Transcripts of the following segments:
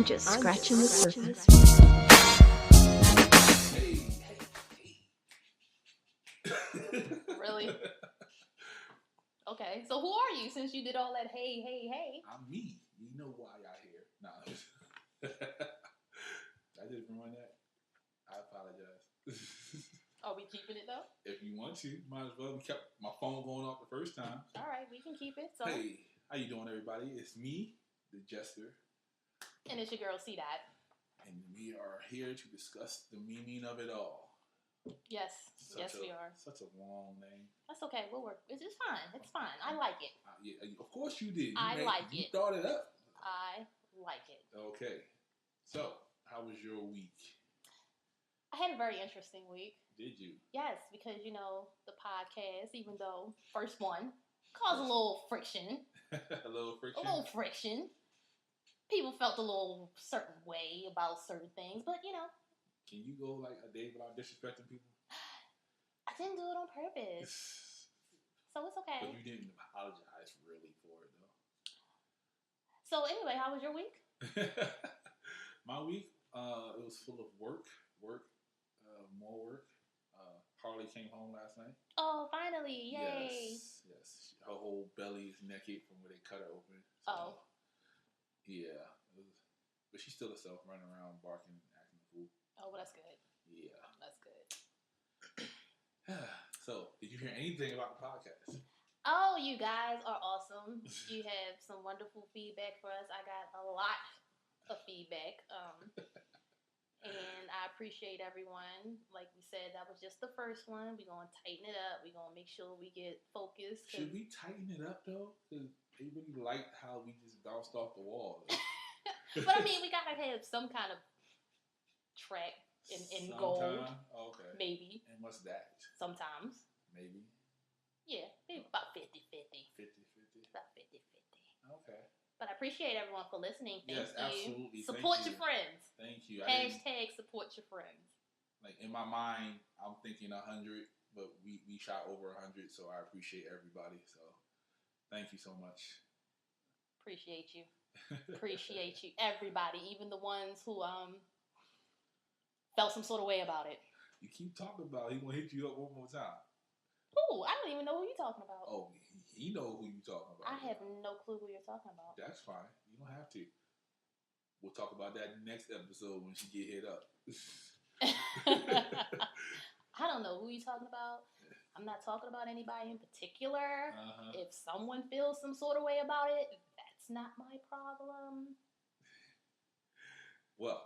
just scratching the surface. Really? Okay, so who are you since you did all that hey? I'm me. You know why y'all here. Nah. I just ruined that. I apologize. Are we keeping it though? If you want to, might as well. We kept my phone going off the first time. All right, we can keep it. So. Hey, how you doing, everybody? It's me, the Jester. And it's your girl, C-Dot. And we are here to discuss the meaning of it all. Yes, we are. Such a long name. That's okay. We'll work. It's fine. It's fine. I like it. Yeah, of course you did. You thought it up. I like it. Okay. So, how was your week? I had a very interesting week. Did you? Yes, because, the podcast, even though first one caused a little friction. A little friction? A little friction. People felt a little certain way about certain things, but, Can you go like a day without disrespecting people? I didn't do it on purpose. So it's okay. But you didn't apologize really for it, though. So anyway, how was your week? My week, it was full of work, more work. Harley came home last night. Oh, finally. Yay. Yes. Her whole belly is naked from where they cut her open. So, oh. Yeah. But she's still herself, running around, barking, acting a fool. Oh, well, that's good. Yeah. That's good. So, did you hear anything about the podcast? Oh, you guys are awesome. You have some wonderful feedback for us. I got a lot of feedback. And I appreciate everyone. Like we said, that was just the first one. We're going to tighten it up. We're going to make sure we get focused. Should we tighten it up, though? Because they really liked how we just bounced off the wall. But, I mean, we got to have some kind of track in gold. Okay. Maybe. And what's that? Sometimes. Maybe. Yeah, maybe about 50-50. 50-50? About 50-50. Okay. But I appreciate everyone for listening. Thank you. Absolutely. Support your friends. Thank you. Hashtag support your friends. Like, in my mind, I'm thinking 100, but we shot over 100, so I appreciate everybody. So, thank you so much. Appreciate you. Appreciate you. Everybody, even the ones who felt some sort of way about it. You keep talking about it. He gonna hit you up one more time. Who? I don't even know who you're talking about. Oh, he know who you're talking about. I have no clue who you're talking about. That's fine. You don't have to. We'll talk about that next episode when she get hit up. I don't know who you're talking about. I'm not talking about anybody in particular. If someone feels some sort of way about it, that's not my problem. Well,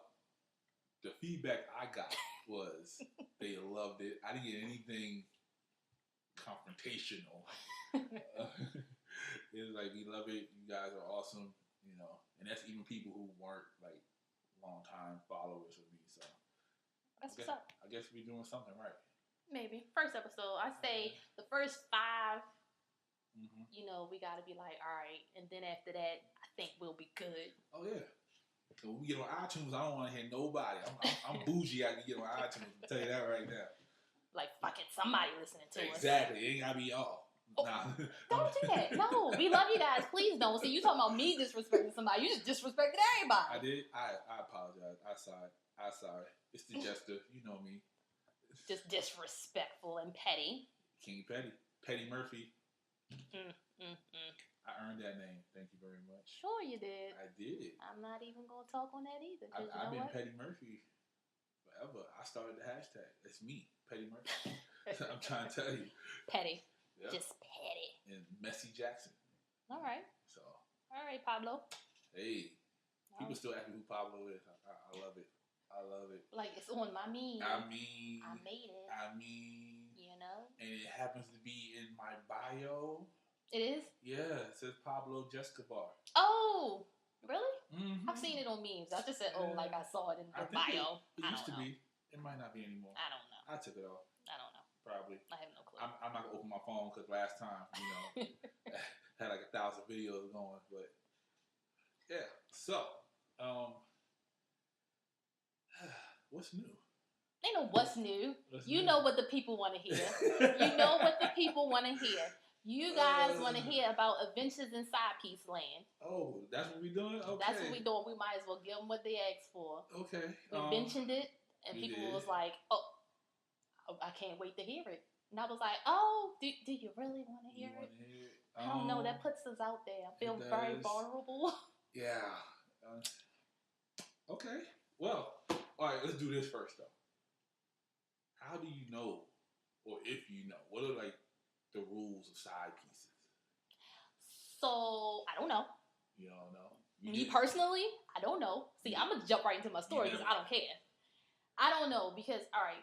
the feedback I got was they loved it. I didn't get anything confrontational. It was like, we love it. You guys are awesome. And that's even people who weren't like long-time followers of me. So that's what's up. I guess we're doing something right. Maybe. First episode. I say the first 5, we got to be like, all right. And then after that, I think we'll be good. Oh, yeah. So when we get on iTunes, I don't want to hear nobody. I'm bougie after you get on iTunes. I'll tell you that right now. Like, fucking somebody listening to us. Exactly. It ain't got to be y'all. Oh, nah. Don't do that. No, we love you guys. Please don't. See, you talking about me disrespecting somebody. You just disrespected everybody. I did. I apologize. I sorry. It's the Jester. You know me. Just disrespectful and petty. King Petty. Petty Murphy. I earned that name. Thank you very much. Sure you did. I did. I'm not even going to talk on that either. I've been Petty Murphy forever. I started the hashtag. It's me, Petty Murphy. I'm trying to tell you. Petty. Yep. Just petty. And Messi Jackson. All right. So. All right, Pablo. Hey. People still ask me who Pablo is. I love it. I love it. Like, it's on my meme. I made it. And it happens to be in my bio. It is? Yeah, it says Pablo Escobar. Oh, really? Mm-hmm. I've seen it on memes. I just said, like I saw it in the bio. It used to be. It might not be anymore. I don't know. I took it off. I don't know. Probably. I have no clue. I'm not going to open my phone because last time, had like 1,000 videos going. But, yeah. So, what's new? Ain't no what's new. You know what the people want to hear. You know what the people want to hear. You guys want to hear about Adventures in Side Piece Land. Oh, that's what we doing? Okay. That's what we doing. We might as well give them what they asked for. Okay. We mentioned it, and people was like, oh, I can't wait to hear it. And I was like, oh, do you really want to hear it? I don't know. That puts us out there. I feel very vulnerable. Yeah. Okay. Well, all right, let's do this first, though. How do you know, or if you know, what are, like, the rules of side pieces? So, I don't know. You don't know? Me personally, I don't know. See, I'm going to jump right into my story because I don't care. I don't know because, all right,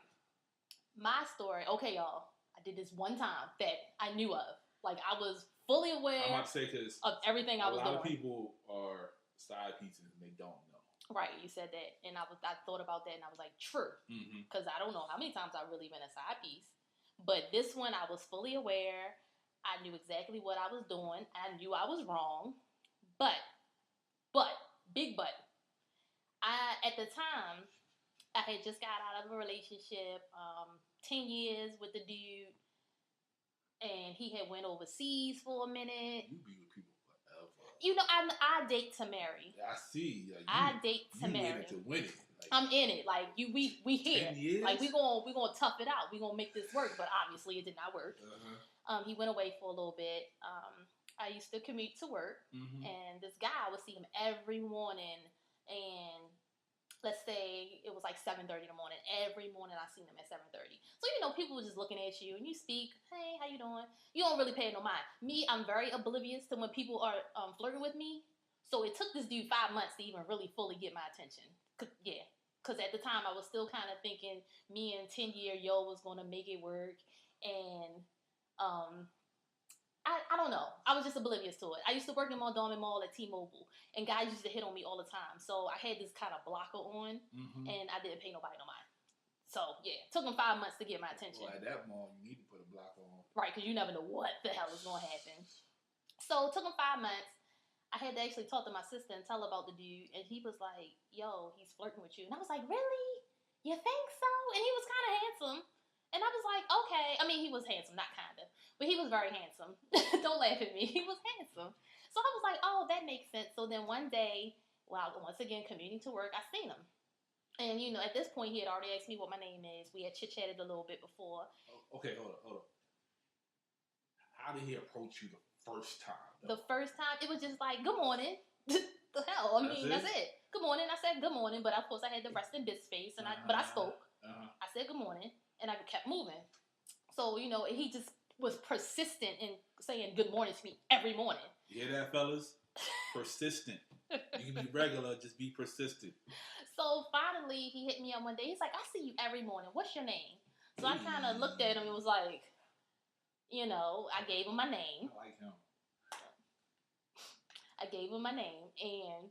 my story, okay, y'all, I did this one time that I knew of. Like, I was fully aware of everything I was doing. A lot of people are side pieces and they don't know. Right, you said that, and I thought about that, and I was like, true, because I don't know how many times I've really been a side piece. But this one, I was fully aware. I knew exactly what I was doing. I knew I was wrong. But, big but, at the time, I had just got out of a relationship, 10 years with the dude, and he had went overseas for a minute. You be with people forever. You know, I date to marry. I see. Like, I date to marry. You in it to win it. Like, I'm in it. Like, we here. 10 years? Like, we gonna tough it out. We gonna make this work. But obviously, it did not work. He went away for a little bit. I used to commute to work, and this guy, I would see him every morning. And let's say it was like 7:30 in the morning. Every morning, I seen him at 7:30. So you know, people were just looking at you, and you speak, "Hey, how you doing?" You don't really pay no mind. Me, I'm very oblivious to when people are flirting with me. So it took this dude 5 months to even really fully get my attention. Because at the time, I was still kind of thinking me and 10-year yo was going to make it work. And I don't know. I was just oblivious to it. I used to work in Mondawmin Mall at T-Mobile, and guys used to hit on me all the time. So I had this kind of blocker on, and I didn't pay nobody no mind. So, yeah, it took him 5 months to get my attention. Well, at that mall, you need to put a blocker on. Right, because you never know what the hell is going to happen. So it took him 5 months. I had to actually talk to my sister and tell her about the dude, and he was like, yo, he's flirting with you. And I was like, really? You think so? And he was kind of handsome. And I was like, okay. I mean, he was handsome, not kind of. But he was very handsome. Don't laugh at me. He was handsome. So I was like, oh, that makes sense. So then one day, while once again commuting to work, I seen him. And, you know, at this point, he had already asked me what my name is. We had chit-chatted a little bit before. Okay, hold up. How did he approach you the first time? Though? The first time, it was just like, good morning. The hell? I mean, that's it. Good morning. I said good morning, but of course I had the rest in bitch face, and but I spoke. I said good morning, and I kept moving. So, you know, he just was persistent in saying good morning to me every morning. You hear that, fellas? Persistent. You can be regular, just be persistent. So finally, he hit me up one day. He's like, I see you every morning. What's your name? So I kind of looked at him and was like, you know, I gave him my name. I like him. I gave him my name, and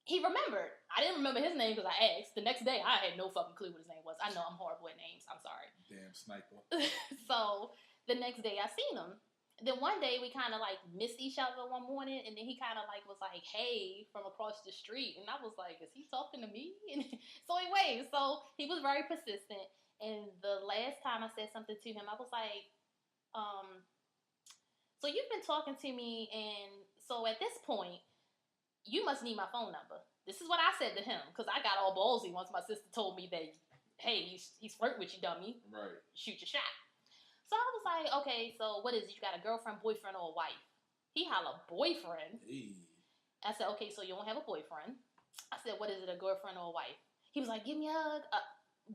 he remembered. I didn't remember his name because I asked. The next day, I had no fucking clue what his name was. I know I'm horrible at names. I'm sorry. Damn sniper. So the next day, I seen him. Then one day, we kind of like missed each other one morning, and then he kind of like was like, hey, from across the street. And I was like, is he talking to me? And so anyway, so he was very persistent. And the last time I said something to him, I was like, so you've been talking to me, and so at this point, you must need my phone number. This is what I said to him, because I got all ballsy once my sister told me that, hey, he's flirting with you, dummy. Right. Shoot your shot. So I was like, okay, so what is it? You got a girlfriend, boyfriend, or a wife? He holla, boyfriend. Hey. I said, okay, so you don't have a boyfriend. I said, what is it, a girlfriend or a wife? He was like, give me a hug.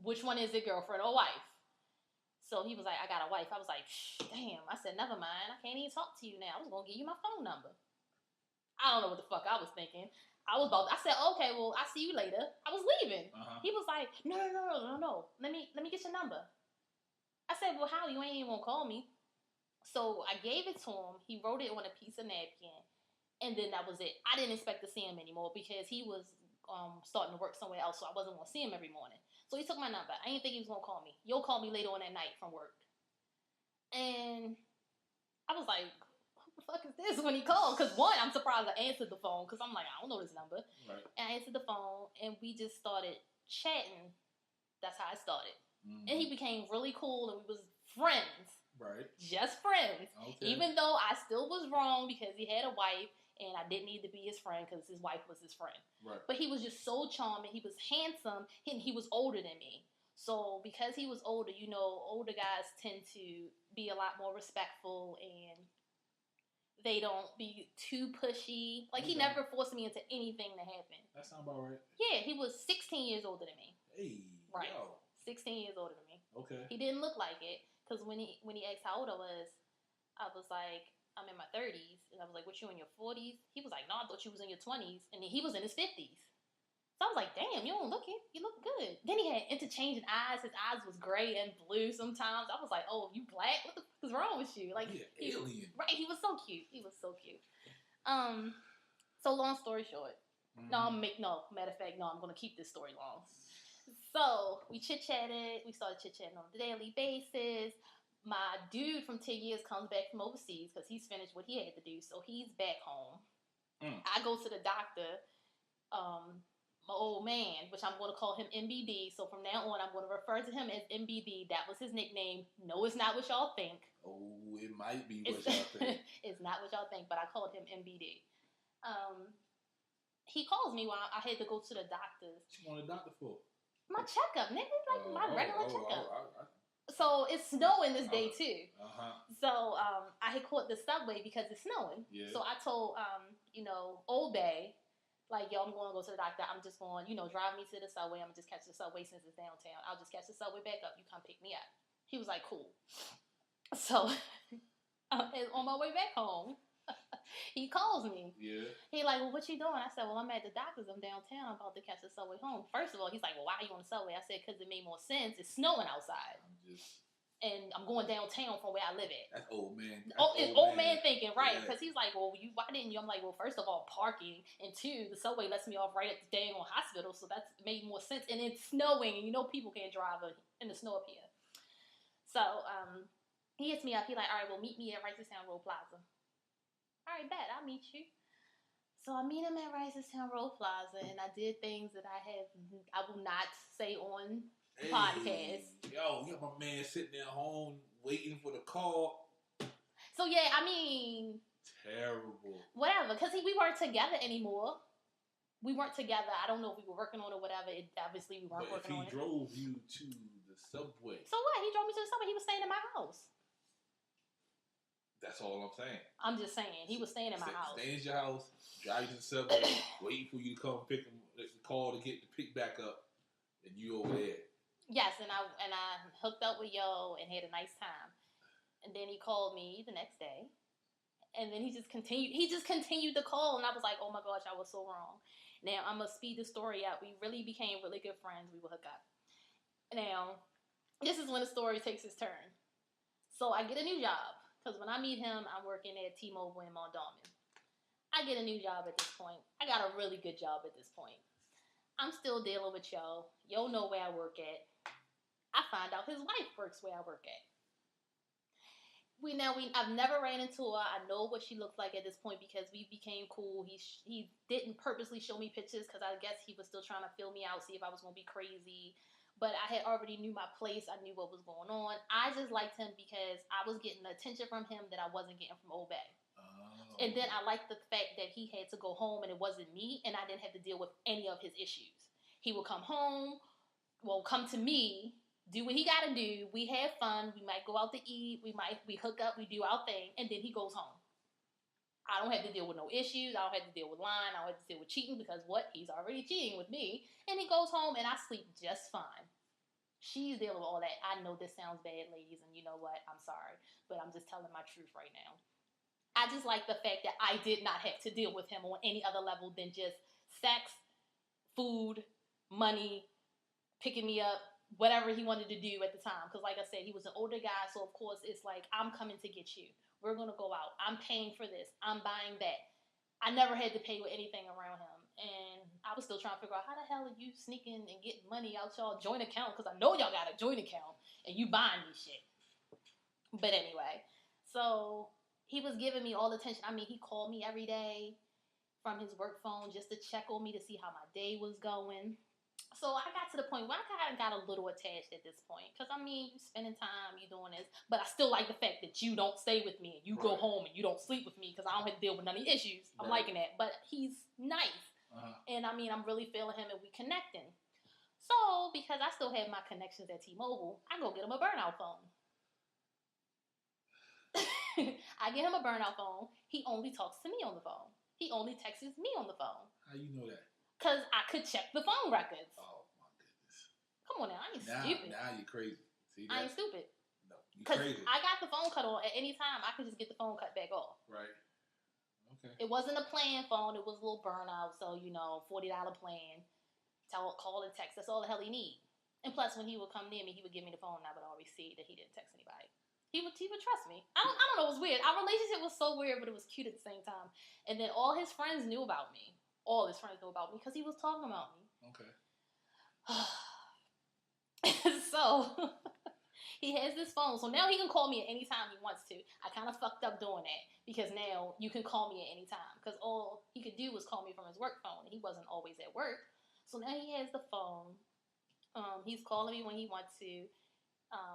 Which one is it, girlfriend or wife? So he was like, I got a wife. I was like, damn. I said, never mind. I can't even talk to you now. I was going to give you my phone number. I don't know what the fuck I was thinking. I said, okay, well, I'll see you later. I was leaving. He was like, no. Let me get your number. I said, well, how? You ain't even going to call me. So I gave it to him. He wrote it on a piece of napkin. And then that was it. I didn't expect to see him anymore because he was starting to work somewhere else. So I wasn't going to see him every morning. So he took my number. I didn't think he was going to call me. You'll call me later on that night from work. And I was like, who the fuck is this when he called? Because one, I'm surprised I answered the phone because I'm like, I don't know this number. Right. And I answered the phone and we just started chatting. That's how it started. And he became really cool and we was friends. Right. Just friends. Okay. Okay. Even though I still was wrong because he had a wife and I didn't need to be his friend because his wife was his friend. Right. But he was just so charming. He was handsome and he was older than me. So because he was older, you know, older guys tend to be a lot more respectful and they don't be too pushy. Like, he never forced me into anything to happen. That sounds about right. Yeah, he was 16 years older than me. Hey, right. Yo. 16 years older than me. Okay. He didn't look like it because when he asked how old I was like, I'm in my 30s. And I was like, what, you in your 40s? He was like, no, I thought you was in your 20s. And then he was in his 50s. So I was like, damn, you don't look it. You look good. Then he had interchanging eyes. His eyes was gray and blue sometimes. I was like, oh, you black? What the fuck is wrong with you? Like, alien. Right, he was so cute. He was so cute. So long story short. Mm-hmm. Matter of fact, I'm going to keep this story long. So we chit-chatted. We started chit-chatting on a daily basis. My dude from 10 years comes back from overseas because he's finished what he had to do. So he's back home. I go to the doctor, my old man, which I'm going to call him MBD. So from now on, I'm going to refer to him as MBD. That was his nickname. No, it's not what y'all think. Oh, it might be what y'all think. It's not what y'all think, but I called him MBD. He calls me while I had to go to the doctor's. What you want a doctor for? My checkup, nigga. Like my regular checkup. I So it's snowing this day too. Uh-huh. So I had caught the subway because it's snowing. Yeah. So I told Old Bay, like, yo, I'm going to go to the doctor. I'm just going, drive me to the subway. I'm gonna just catch the subway since it's downtown. I'll just catch the subway back up. You come pick me up. He was like, cool. So on my way back home, he calls me. Yeah. He like, well, what you doing? I said, well, I'm at the doctor's. I'm downtown. I'm about to catch the subway home. First of all, he's like, well, why are you on the subway? I said, because it made more sense. It's snowing outside. And I'm going downtown from where I live at. That's old man. Old man thinking, right? Because he's like, well, why didn't you? I'm like, well, first of all, parking, and two, the subway lets me off right at the dang on hospital, so that's made more sense. And it's snowing, and people can't drive in the snow up here. So he hits me up. He's like, all right, well, meet me at Ricestown Road Plaza. All right, bet, I'll meet you. So I meet him at Ricestown Road Plaza, and I did things that I will not say on podcast. Yo, you got my man sitting there home waiting for the call. So yeah, I mean, terrible. Whatever, because we weren't together anymore. We weren't together. I don't know if we were working on it or whatever. Obviously, we weren't working on it. He drove you to the subway. So what? He drove me to the subway. He was staying in my house. That's all I'm saying. I'm just saying. He was staying in my house. Stay in your house, drive you to the subway, waiting for you to come pick him, call to get the pick back up, and you over there. Yes, and I hooked up with Yo and had a nice time. And then he called me the next day. And then he just continued to call, and I was like, oh my gosh, I was so wrong. Now, I'm going to speed the story up. We really became really good friends. We would hook up. Now, this is when the story takes its turn. So I get a new job, because when I meet him, I'm working at T-Mobile in Mondawmin. I get a new job at this point. I got a really good job at this point. I'm still dealing with Yo. Yo know where I work at. I find out his wife works where I work at. I've never ran into her. I know what she looks like at this point because we became cool. He didn't purposely show me pictures because I guess he was still trying to feel me out, see if I was going to be crazy. But I had already knew my place. I knew what was going on. I just liked him because I was getting the attention from him that I wasn't getting from Old Bay. Oh. And then I liked the fact that he had to go home and it wasn't me, and I didn't have to deal with any of his issues. He would come home, come to me, do what he gotta do. We have fun. We might go out to eat. We hook up. We do our thing, and then he goes home. I don't have to deal with no issues. I don't have to deal with lying. I don't have to deal with cheating because he's already cheating with me. And he goes home, and I sleep just fine. She's dealing with all that. I know this sounds bad, ladies, and you know what? I'm sorry, but I'm just telling my truth right now. I just like the fact that I did not have to deal with him on any other level than just sex, food, money, picking me up, whatever he wanted to do at the time. Because like I said, he was an older guy, so of course it's like, I'm coming to get you. We're going to go out. I'm paying for this. I'm buying that. I never had to pay with anything around him. And I was still trying to figure out, how the hell are you sneaking and getting money out y'all joint account? Because I know y'all got a joint account and you buying this shit. But anyway, so he was giving me all the attention. I mean, he called me every day from his work phone just to check on me to see how my day was going. So I got to the point where I kind of got a little attached at this point. Because, I mean, you spending time, you doing this. But I still like the fact that you don't stay with me and you go home and you don't sleep with me because I don't have to deal with none of the issues. I'm liking that. But he's nice. And, I mean, I'm really feeling him and we connecting. So, because I still have my connections at T-Mobile, I go get him a burnout phone. I get him a burnout phone. He only talks to me on the phone. He only texts me on the phone. How you know that? Because I could check the phone records. Oh, my goodness. Come on now, I ain't stupid. Now you're crazy. See, I ain't stupid. No, you're crazy. I got the phone cut on at any time. I could just get the phone cut back off. Right. Okay. It wasn't a plan phone. It was a little burnout. So, $40 plan. Call and text. That's all the hell he need. And plus, when he would come near me, he would give me the phone and I would always see that he didn't text anybody. He would trust me. I don't know. It was weird. Our relationship was so weird, but it was cute at the same time. And then all his friends knew about me. All his friends knew about me because he was talking about me. Okay. So he has this phone. So now he can call me at any time he wants to. I kind of fucked up doing that because now you can call me at any time. Because all he could do was call me from his work phone. And he wasn't always at work. So now he has the phone. He's calling me when he wants to.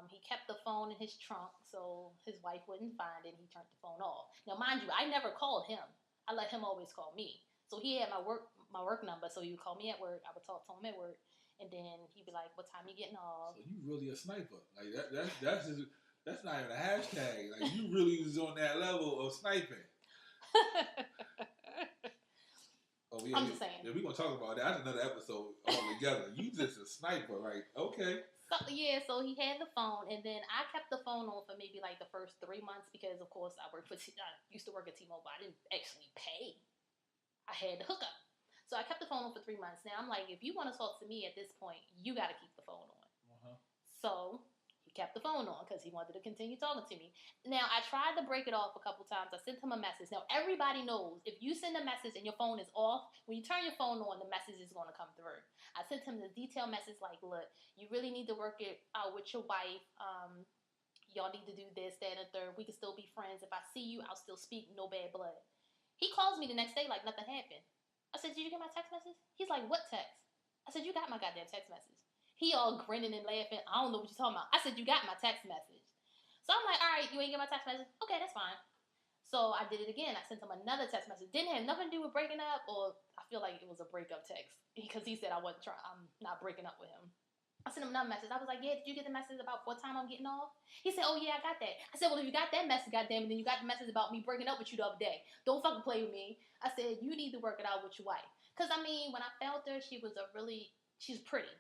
He kept the phone in his trunk so his wife wouldn't find it. And he turned the phone off. Now, mind you, I never called him. I let him always call me. So he had my work number. So he would call me at work. I would talk to him at work, and then he'd be like, "What time you getting off?" So you really a sniper? Like that's not even a hashtag. Like you really was on that level of sniping. Oh yeah, I'm just saying. Yeah, we're gonna talk about that. That's another episode altogether. You just a sniper, right? Okay. So he had the phone, and then I kept the phone on for maybe like the first 3 months because, of course, I used to work at T-Mobile. I didn't actually pay. I had to hook up. So I kept the phone on for 3 months. Now I'm like, if you want to talk to me at this point, you got to keep the phone on. So he kept the phone on because he wanted to continue talking to me. Now I tried to break it off a couple times. I sent him a message. Now everybody knows if you send a message and your phone is off, when you turn your phone on, the message is going to come through. I sent him the detailed message like, look, you really need to work it out with your wife. Y'all need to do this, that, and the third. We can still be friends. If I see you, I'll still speak. No bad blood. He calls me the next day like nothing happened. I said, did you get my text message? He's like, what text? I said, you got my goddamn text message. He all grinning and laughing. I don't know what you're talking about. I said, you got my text message. So I'm like, all right, you ain't get my text message? Okay, that's fine. So I did it again. I sent him another text message. Didn't have nothing to do with breaking up, or I feel like it was a breakup text because he said I'm not breaking up with him. I sent him another message. I was like, yeah, did you get the message about what time I'm getting off? He said, oh, yeah, I got that. I said, well, if you got that message, goddamn it, then you got the message about me breaking up with you the other day. Don't fucking play with me. I said, you need to work it out with your wife. Because, I mean, when I felt her, she's pretty.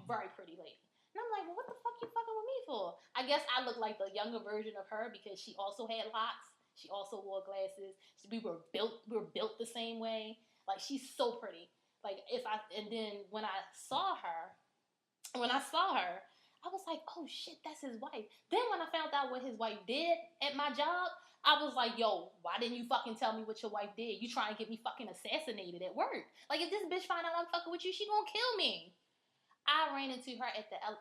Very pretty lady. And I'm like, well, what the fuck you fucking with me for? I guess I look like the younger version of her because she also had locks. She also wore glasses. We were built the same way. Like, she's so pretty. Like, and then when I saw her, I was like, oh shit, that's his wife. Then when I found out what his wife did at my job, I was like, yo, why didn't you fucking tell me what your wife did? You trying to get me fucking assassinated at work. Like, if this bitch find out I'm fucking with you, she gonna kill me. I ran into her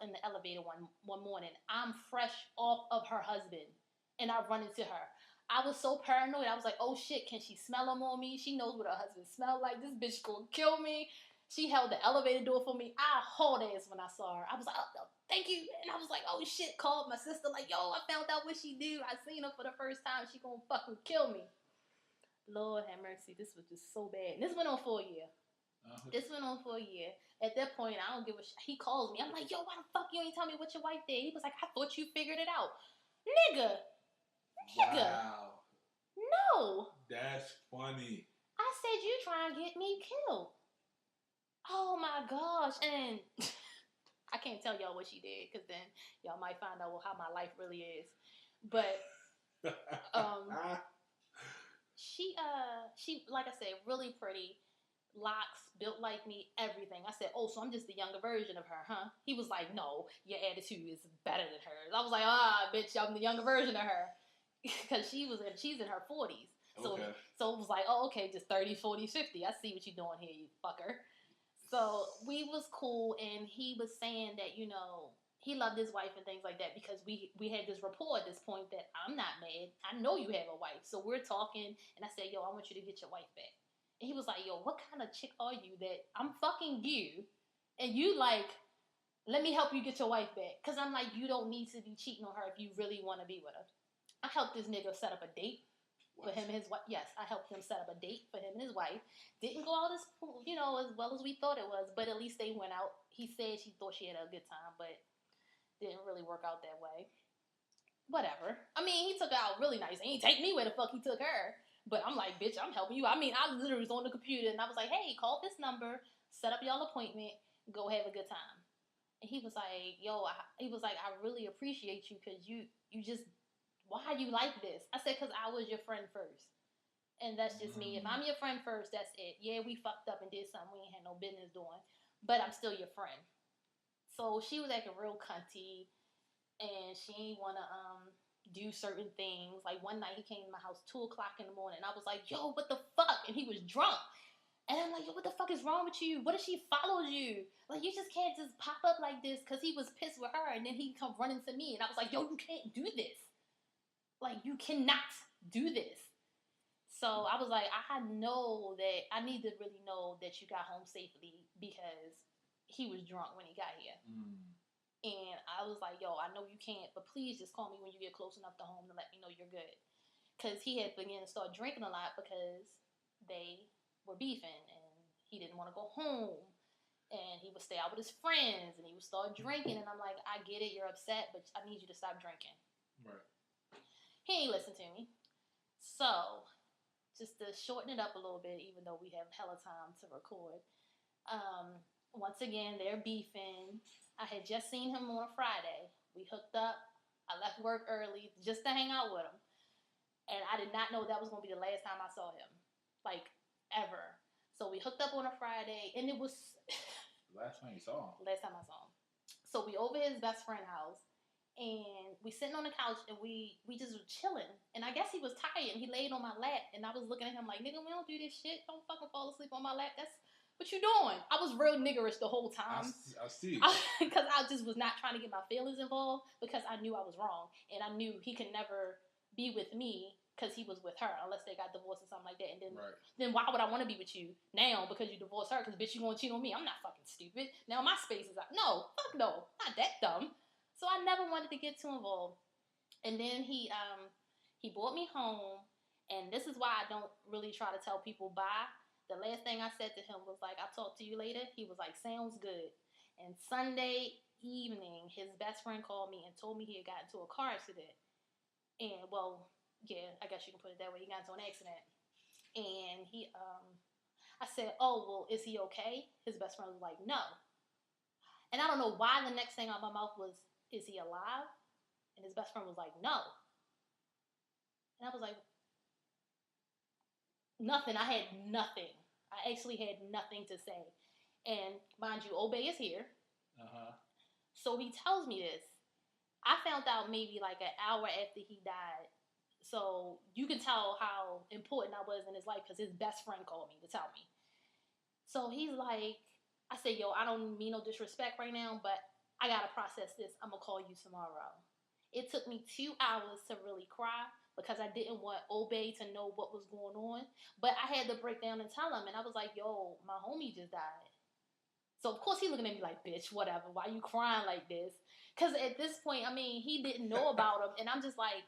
in the elevator one morning. I'm fresh off of her husband, and I run into her. I was so paranoid. I was like, oh shit, can she smell him on me? She knows what her husband smells like. This bitch gonna kill me. She held the elevator door for me. I hauled ass when I saw her. I was like, oh, thank you. And I was like, oh shit, called my sister like, yo, I found out what she do. I seen her for the first time. She gonna fucking kill me. Lord have mercy. This was just so bad. And this went on for a year. This went on for a year. At that point, I don't give a shit. He calls me. I'm like, yo, why the fuck you ain't tell me what your wife did? He was like, I thought you figured it out. Nigga. Wow. No. That's funny. I said, you trying to get me killed. Oh my gosh. And I can't tell y'all what she did because then y'all might find out how my life really is. But she like I said, really pretty. Locks, built like me, everything. I said, oh, so I'm just the younger version of her, huh? He was like, no, your attitude is better than hers. I was like, bitch, I'm the younger version of her. Because she's in her 40s. So, okay. So it was like, oh, okay, just 30, 40, 50. I see what you're doing here, you fucker. So we was cool, and he was saying that, he loved his wife and things like that because we had this rapport at this point that I'm not mad. I know you have a wife. So we're talking, and I said, yo, I want you to get your wife back. And he was like, yo, what kind of chick are you that I'm fucking you And you like, let me help you get your wife back. Because I'm like, you don't need to be cheating on her if you really want to be with her. I helped this nigga set up a date for him and his wife. Yes, I helped him set up a date for him and his wife. Didn't go out as, as well as we thought it was, but at least they went out. He said she thought she had a good time, but didn't really work out that way. Whatever. I mean, he took her out really nice. He ain't take me where the fuck he took her. But I'm like, bitch, I'm helping you. I mean, I literally was on the computer and I was like, hey, call this number, set up y'all appointment, go have a good time. And he was like, I really appreciate you because you just, why are you like this? I said, because I was your friend first. And that's just me. If I'm your friend first, that's it. Yeah, we fucked up and did something we ain't had no business doing, but I'm still your friend. So she was acting real cunty. And she ain't want to do certain things. Like one night he came to my house 2 o'clock in the morning. And I was like, yo, what the fuck? And he was drunk. And I'm like, yo, what the fuck is wrong with you? What if she follows you? Like, you just can't just pop up like this because he was pissed with her. And then he come running to me. And I was like, yo, you can't do this. Like, you cannot do this. So I was like, I know that I need to really know that you got home safely because he was drunk when he got here. And I was like, yo, I know you can't, but please just call me when you get close enough to home to let me know you're good. Because he had begun to start drinking a lot because they were beefing and he didn't want to go home. And he would stay out with his friends and he would start drinking. And I'm like, I get it, you're upset, but I need you to stop drinking. Right. He ain't listen to me. So, just to shorten it up a little bit, even though we have hella time to record, once again, they're beefing. I had just seen him on a Friday. We hooked up. I left work early just to hang out with him. And I did not know that was going to be the last time I saw him. Like, ever. So we hooked up on a Friday, and it was... Last time you saw him? Last time I saw him. So we over his best friend's house, and we sitting on the couch, and we just were chilling. And I guess he was tired, and he laid on my lap, and I was looking at him like, nigga, we don't do this shit. Don't fucking fall asleep on my lap. That's... What you doing? I was real niggerish the whole time. I see. Because I just was not trying to get my feelings involved because I knew I was wrong. And I knew he could never be with me because he was with her unless they got divorced or something like that. And then why would I want to be with you now because you divorced her? Because bitch, you going to cheat on me. I'm not fucking stupid. Now my space is out. No, fuck no. Not that dumb. So I never wanted to get too involved. And then he brought me home. And this is why I don't really try to tell people bye. The last thing I said to him was like, I'll talk to you later. He was like, sounds good. And Sunday evening, his best friend called me and told me he had gotten into a car accident. And, well, yeah, I guess you can put it that way. He got into an accident. And I said, oh, well, is he okay? His best friend was like, no. And I don't know why the next thing out of my mouth was, is he alive? And his best friend was like, no. And I was like, nothing. I had nothing. I actually had nothing to say. And mind you, Obey is here. So he tells me this. I found out maybe like an hour after he died. So you can tell how important I was in his life because his best friend called me to tell me. So he's like, I said, yo, I don't mean no disrespect right now, but I got to process this. I'm going to call you tomorrow. It took me 2 hours to really cry because I didn't want Obey to know what was going on. But I had to break down and tell him. And I was like, yo, my homie just died. So, of course, he looking at me like, bitch, whatever. Why you crying like this? Because at this point, I mean, he didn't know about him. And I'm just like,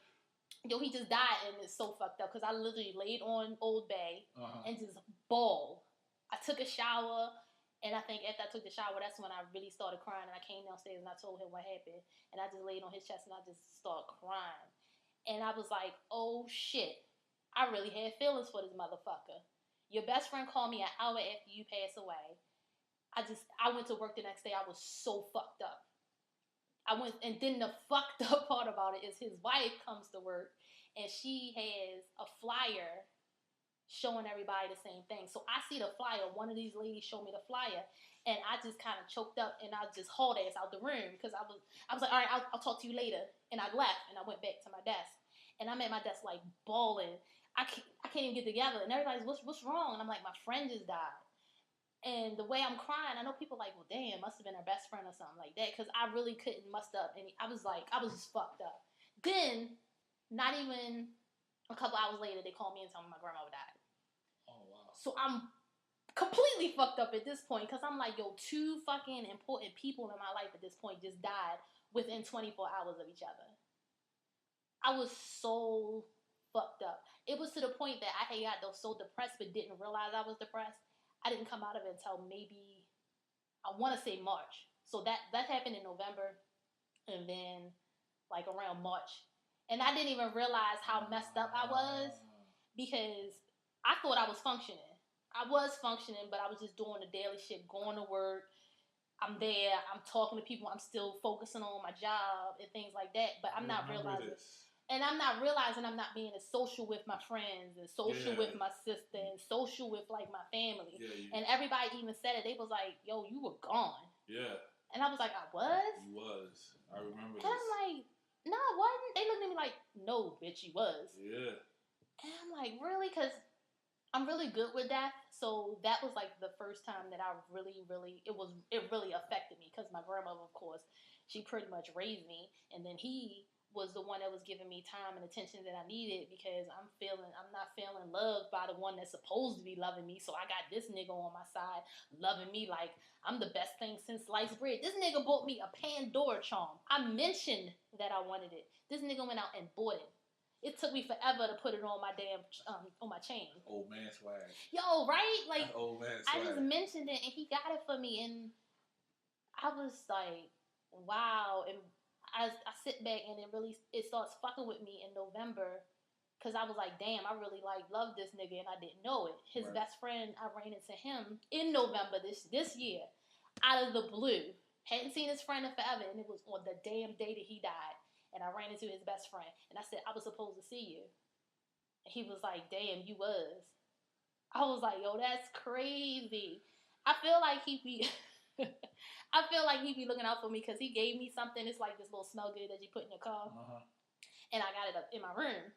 yo, he just died. And it's so fucked up because I literally laid on Old Bay and just bawled. I took a shower. And I think after I took the shower, that's when I really started crying. And I came downstairs and I told him what happened. And I just laid on his chest and I just started crying. And I was like, oh, shit. I really had feelings for this motherfucker. Your best friend called me an hour after you passed away. I went to work the next day. I was so fucked up. And then the fucked up part about it is his wife comes to work and she has a flyer showing everybody the same thing. So I see the flyer. One of these ladies showed me the flyer and I just kind of choked up and I just hauled ass out the room because I was like, all right, I'll talk to you later. And I left and I went back to my desk and I'm at my desk like bawling. I can't even get together and everybody's, what's wrong? And I'm like, my friend just died. And the way I'm crying, I know people are like, well, damn, must have been her best friend or something like that. Because I really couldn't muster up. And I was just fucked up. Then, not even a couple hours later, they called me and told me my grandmother died. Oh, wow. So I'm completely fucked up at this point because I'm like, yo, 2 fucking important people in my life at this point just died within 24 hours of each other. I was so fucked up. It was to the point that I had got so depressed but didn't realize I was depressed. I didn't come out of it until maybe, I want to say March. So that happened in November, and then like around March. And I didn't even realize how messed up I was because I thought I was functioning. I was functioning, but I was just doing the daily shit, going to work. I'm there, I'm talking to people, I'm still focusing on my job and things like that, but I'm not realizing. And I'm not realizing I'm not being as social with my friends and social with my sister and social with like my family. Yeah. And everybody even said it. They was like, yo, you were gone. Yeah. And I was like, I was? You was. I remember this. And I'm like, no, I wasn't. They looked at me like, no, bitch, you was. Yeah. And I'm like, really? Because I'm really good with that. So that was like the first time that I really, it really affected me because my grandmother, of course, she pretty much raised me. And then he was the one that was giving me time and attention that I needed because I'm not feeling loved by the one that's supposed to be loving me. So I got this nigga on my side loving me like I'm the best thing since sliced bread. This nigga bought me a Pandora charm. I mentioned that I wanted it. This nigga went out and bought it. It took me forever to put it on my damn, on my chain. Old man swag. Yo, right? Like, old man swag. I just mentioned it and he got it for me and I was like, wow. And I sit back and it starts fucking with me in November because I was like, damn, I really like love this nigga and I didn't know it. His best friend, I ran into him in November this year, out of the blue. Hadn't seen his friend in forever and it was on the damn day that he died. And I ran into his best friend and I said, I was supposed to see you. And he was like, damn, you was. I was like, yo, that's crazy. I feel like he be looking out for me because he gave me something. It's like this little smell good that you put in your car. Uh-huh. And I got it up in my room.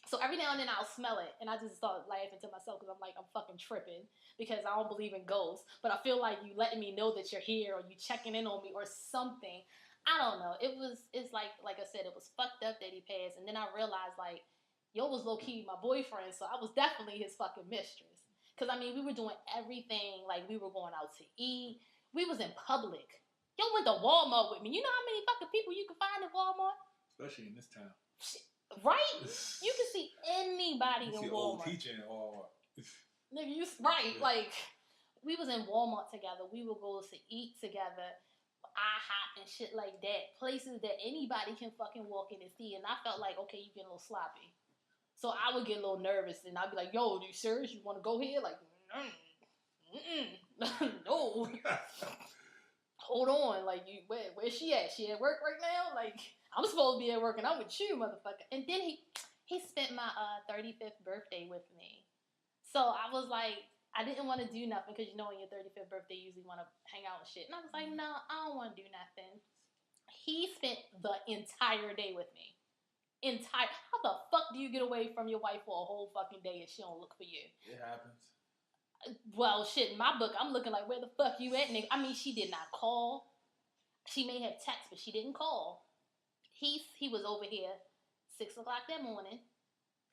So every now and then I'll smell it. And I just start laughing to myself because I'm like, I'm fucking tripping because I don't believe in ghosts. But I feel like you letting me know that you're here or you checking in on me or something. I don't know. It's like I said, it was fucked up that he passed. And then I realized like, yo was low-key my boyfriend. So I was definitely his fucking mistress. Because I mean, we were doing everything. Like we were going out to eat. We was in public. Yo went to Walmart with me. You know how many fucking people you can find at Walmart? Especially in this town. Right? You can see anybody in Walmart. Old teacher in Walmart. Nigga, right. Yeah. Like, we was in Walmart together. We would go to eat together. IHOP and shit like that. Places that anybody can fucking walk in and see. And I felt like, okay, you getting a little sloppy. So I would get a little nervous and I'd be like, yo, are you serious? You want to go here? Like, no. Hold on. Like, where's she at? She at work right now? Like, I'm supposed to be at work and I'm with you, motherfucker. And then he spent my 35th birthday with me. So I was like, I didn't want to do nothing because, you know, on your 35th birthday, you usually want to hang out and shit. And I was like, no, I don't want to do nothing. He spent the entire day with me. How the fuck do you get away from your wife for a whole fucking day if she don't look for you? It happens. Well, shit, in my book, I'm looking like, where the fuck you at, nigga? I mean, she did not call. She may have text, but she didn't call. He was over here 6 o'clock that morning.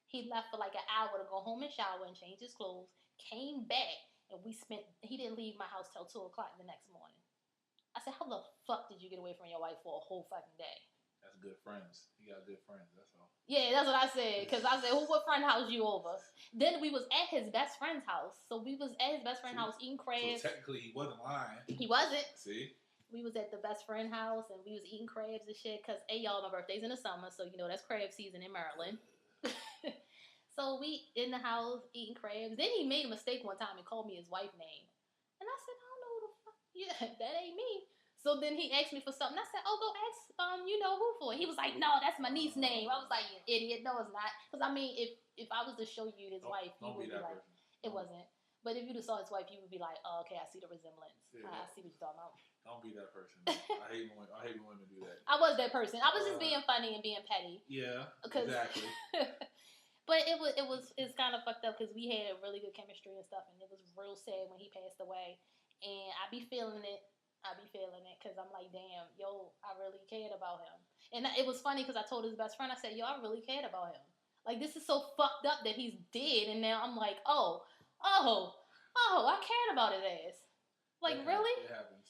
He left for like an hour to go home and shower and change his clothes. Came back and he didn't leave my house till 2 o'clock the next morning. I said, how the fuck did you get away from your wife for a whole fucking day? That's good friends. You got good friends, that's all. Yeah, that's what I said. Because I said, what friend house you over? Then we was at his best friend's house. So we was at his best friend's house eating crabs. So technically he wasn't lying. He wasn't. See? We was at the best friend house and we was eating crabs and shit. Because, hey, y'all, my birthday's in the summer. So, you know, that's crab season in Maryland. So we in the house eating crabs. Then he made a mistake one time and called me his wife's name. And I said, I don't know who the fuck. Yeah, that ain't me. So then he asked me for something. I said, oh, go ask, you know who for. He was like, no, that's my niece's name. I was like, you idiot. No, it's not. Because, I mean, if I was to show you his wife, you would be like, person. It wasn't. But if you just saw his wife, you would be like, oh, okay, I see the resemblance. Yeah. I see what you're talking about. Don't be that person. I hate when women do that. I was that person. I was just being funny and being petty. Yeah, exactly. But it's kind of fucked up because we had really good chemistry and stuff, and it was real sad when he passed away. And I be feeling it because I'm like, damn, yo, I really cared about him. And it was funny because I told his best friend, I said, yo, I really cared about him. Like, this is so fucked up that he's dead, and now I'm like, oh, Oh, I cared about his ass. Like, really? It happens.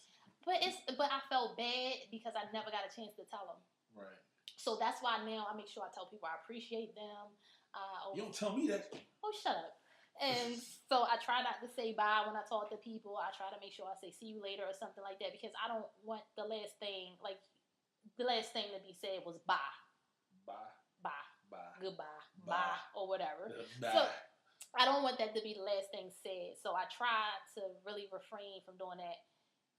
But I felt bad because I never got a chance to tell him. Right. So that's why now I make sure I tell people I appreciate them. You don't tell me that. Oh, shut up. And so I try not to say bye when I talk to people. I try to make sure I say see you later or something like that because I don't want the last thing to be said was bye. Bye. Bye. Bye. Goodbye. Bye. Bye. Or whatever. Bye. So I don't want that to be the last thing said. So I try to really refrain from doing that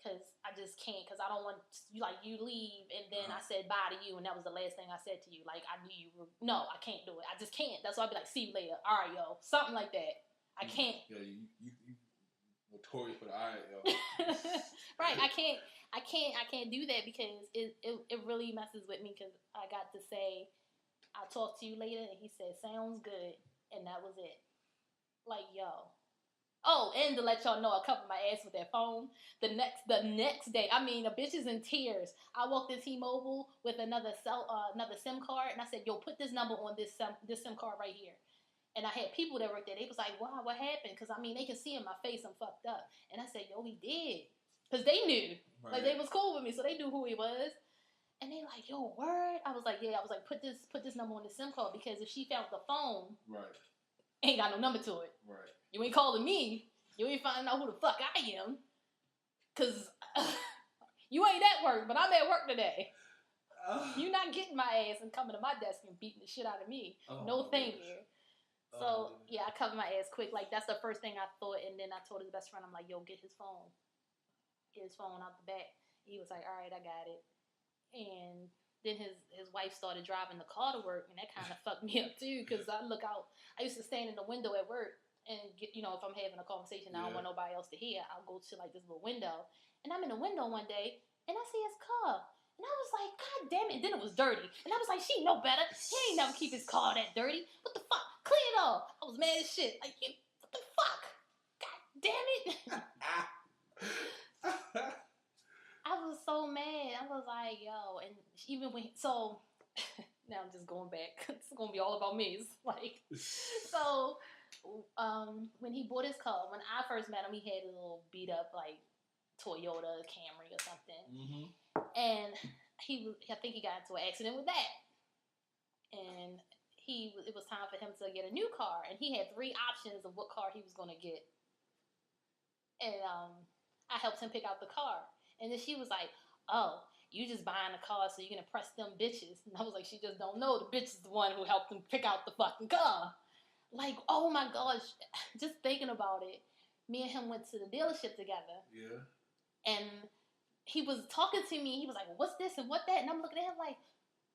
because I just can't. Because I don't want you leave and then I said bye to you and that was the last thing I said to you. Like I knew you were. No, I can't do it. I just can't. That's why I'd be like, see you later. All right, yo. Something like that. I can't. Yeah, you notorious for the all right, yo. Right. I can't do that because it really messes with me because I got to say I'll talk to you later and he said sounds good and that was it. Like, yo. Oh, and to let y'all know, I covered my ass with that phone. The next day, I mean, a bitch is in tears. I walked to T-Mobile with another SIM card, and I said, "Yo, put this number on this SIM card right here." And I had people that worked there. They was like, "Wow, what happened?" Because I mean, they can see in my face I'm fucked up. And I said, "Yo, he did," because they knew, Right. like they was cool with me, so they knew who he was. And they like, "Yo, word." I was like, "Yeah." I was like, "Put this number on the SIM card because if she found the phone, right, ain't got no number to it. Right. You ain't calling me. You ain't finding out who the fuck I am. Because you ain't at work, but I'm at work today. You not getting my ass and coming to my desk and beating the shit out of me. No thank you. So, yeah, I covered my ass quick. Like, that's the first thing I thought. And then I told his best friend, I'm like, yo, get his phone. Get his phone out the back. He was like, all right, I got it. And then his wife started driving the car to work. And that kind of fucked me up, too. Because I used to stand in the window at work. And, if I'm having a conversation, I don't want nobody else to hear. I'll go to, like, this little window. And I'm in the window one day, and I see his car. And I was like, God damn it. And then it was dirty. And I was like, she know better. He ain't never keep his car that dirty. What the fuck? Clean it off. I was mad as shit. Like, what the fuck? God damn it. I was so mad. I was like, yo. And even when, so, now I'm just going back. It's going to be all about me. It's like, so... when he bought his car, when I first met him, he had a little beat up like Toyota Camry or something, and I think he got into an accident with that, and it was time for him to get a new car, and he had 3 options of what car he was going to get, and I helped him pick out the car, and then she was like, oh, you just buying a car so you're going to impress them bitches, and I was like, she just don't know the bitch is the one who helped him pick out the fucking car. Like, oh my gosh, just thinking about it, me and him went to the dealership together. Yeah. And he was talking to me. He was like, well, what's this and what that? And I'm looking at him like,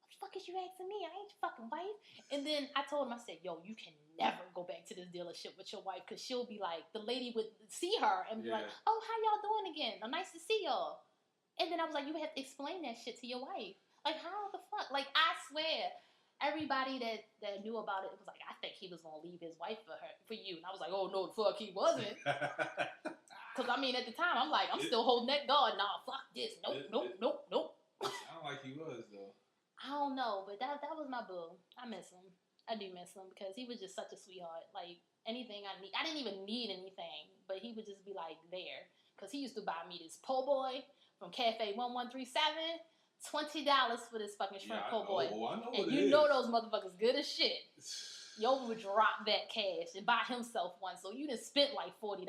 what the fuck is you asking me? I ain't your fucking wife. And then I told him, I said, yo, you can never go back to this dealership with your wife because she'll be like, the lady would see her and be like, oh, how y'all doing again? I'm nice to see y'all. And then I was like, you have to explain that shit to your wife. Like, how the fuck? Like, I swear. Everybody that knew about it was like, I think he was gonna leave his wife for you, and I was like, oh no, the fuck he wasn't. Because I mean, at the time, I'm like, I'm still holding that guard. Nah, fuck this. Nope. Sound like he was though. I don't know, but that was my boo. I miss him. I do miss him because he was just such a sweetheart. Like anything I need, I didn't even need anything, but he would just be like there. Because he used to buy me this po' boy from Cafe 1137. $20 for this fucking shrimp po' boy. I know and you know those motherfuckers good as shit. Yo would drop that cash and buy himself one. So you done spent like $40, $60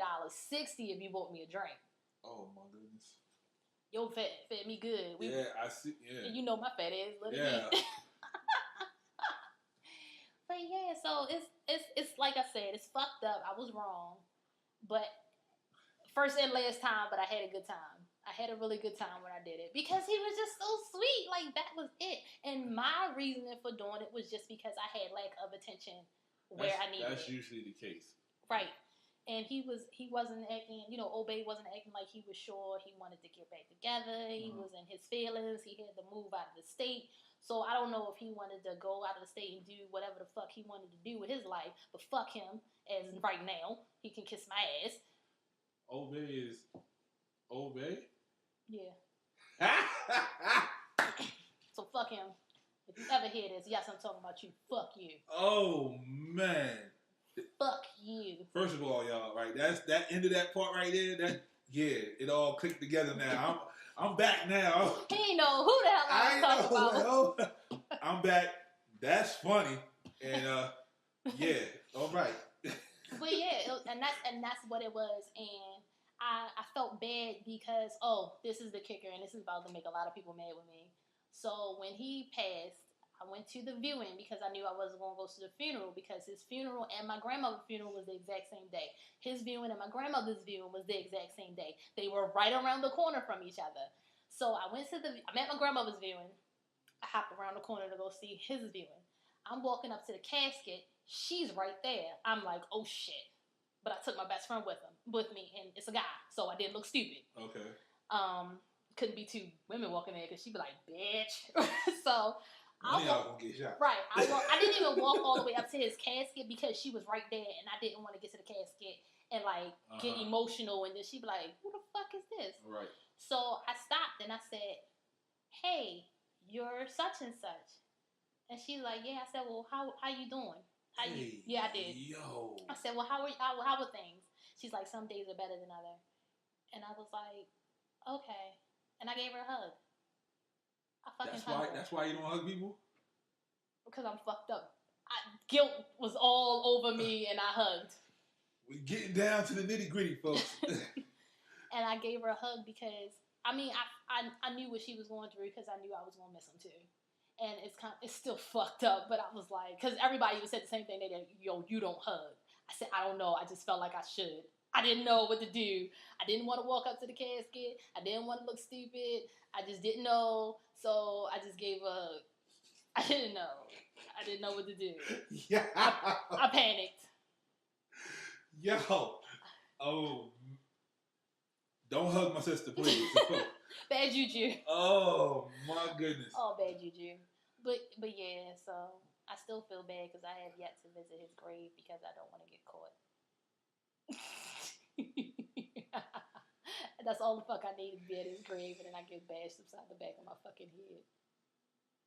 if you bought me a drink. Oh my goodness. Yo fed me good. I see. Yeah. And you know my fat ass. Yeah. But yeah, so it's like I said, it's fucked up. I was wrong, but first and last time. But I had a good time. I had a really good time when I did it because he was just so sweet. Like, that was it. And my reasoning for doing it was just because I had lack of attention where I needed it. That's usually the case. Right. And he wasn't acting, Obey wasn't acting like he was sure he wanted to get back together. He was in his feelings. He had to move out of the state. So I don't know if he wanted to go out of the state and do whatever the fuck he wanted to do with his life. But fuck him, as right now. He can kiss my ass. Obey is Obey? Yeah. So fuck him. If you ever hear this, yes, I'm talking about you. Fuck you. Oh, man. Fuck you. First of all, y'all, right? That's that end of that part right there. It all clicked together now. I'm back now. He ain't know who the hell I was talking about. I'm back. That's funny. And all right. But yeah, and that's what it was. And I felt bad because this is the kicker, and this is about to make a lot of people mad with me. So when he passed, I went to the viewing because I knew I wasn't going to go to the funeral because his funeral and my grandmother's funeral was the exact same day. His viewing and my grandmother's viewing was the exact same day. They were right around the corner from each other. So I met my grandmother's viewing. I hopped around the corner to go see his viewing. I'm walking up to the casket. She's right there. I'm like, oh shit. But I took my best friend with me, and it's a guy, so I didn't look stupid. Okay. Couldn't be two women walking there because she'd be like, bitch. So one of y'all gonna get shot. Right. I didn't even walk all the way up to his casket because she was right there, and I didn't want to get to the casket and get emotional, and then she'd be like, who the fuck is this? Right. So I stopped and I said, hey, you're such and such. And she's like, yeah. I said, well, how you doing? Yeah, I did. Yo. I said, well, how are things? She's like, some days are better than others. And I was like, okay. And I gave her a hug. I fucking hugged her. That's why you don't hug people? Because I'm fucked up. Guilt was all over me, and I hugged. We're getting down to the nitty gritty, folks. And I gave her a hug because I knew what she was going through because I knew I was gonna miss him too. And it's still fucked up, but I was like, because everybody would say the same thing. They did, yo, you don't hug. I said, I don't know. I just felt like I should. I didn't know what to do. I didn't want to walk up to the casket. I didn't want to look stupid. I just didn't know. So I just gave a hug. I didn't know. I didn't know what to do. Yeah. I panicked. Yo. Oh. Don't hug my sister, please. Bad juju. Oh, my goodness. Oh, bad juju. But yeah, so I still feel bad because I have yet to visit his grave because I don't want to get caught. That's all the fuck I need to be at his grave, and then I get bashed upside the back of my fucking head.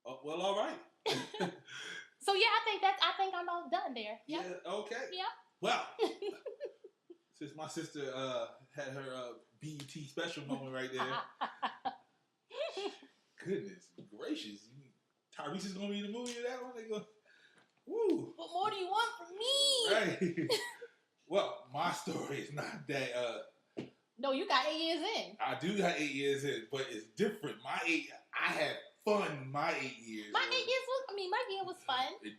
Oh, well, all right. So yeah, I think I'm all done there. Yep. Yeah. Okay. Yeah. Well, since my sister had her BET special moment right there. Goodness gracious, Tyrese is gonna be in the movie of that one. They go, woo. What more do you want from me? Right. Well, my story is not that. No, you got 8 years in. I do got 8 years in, but it's different. I had fun my 8 years. My 8 years my year was fun. It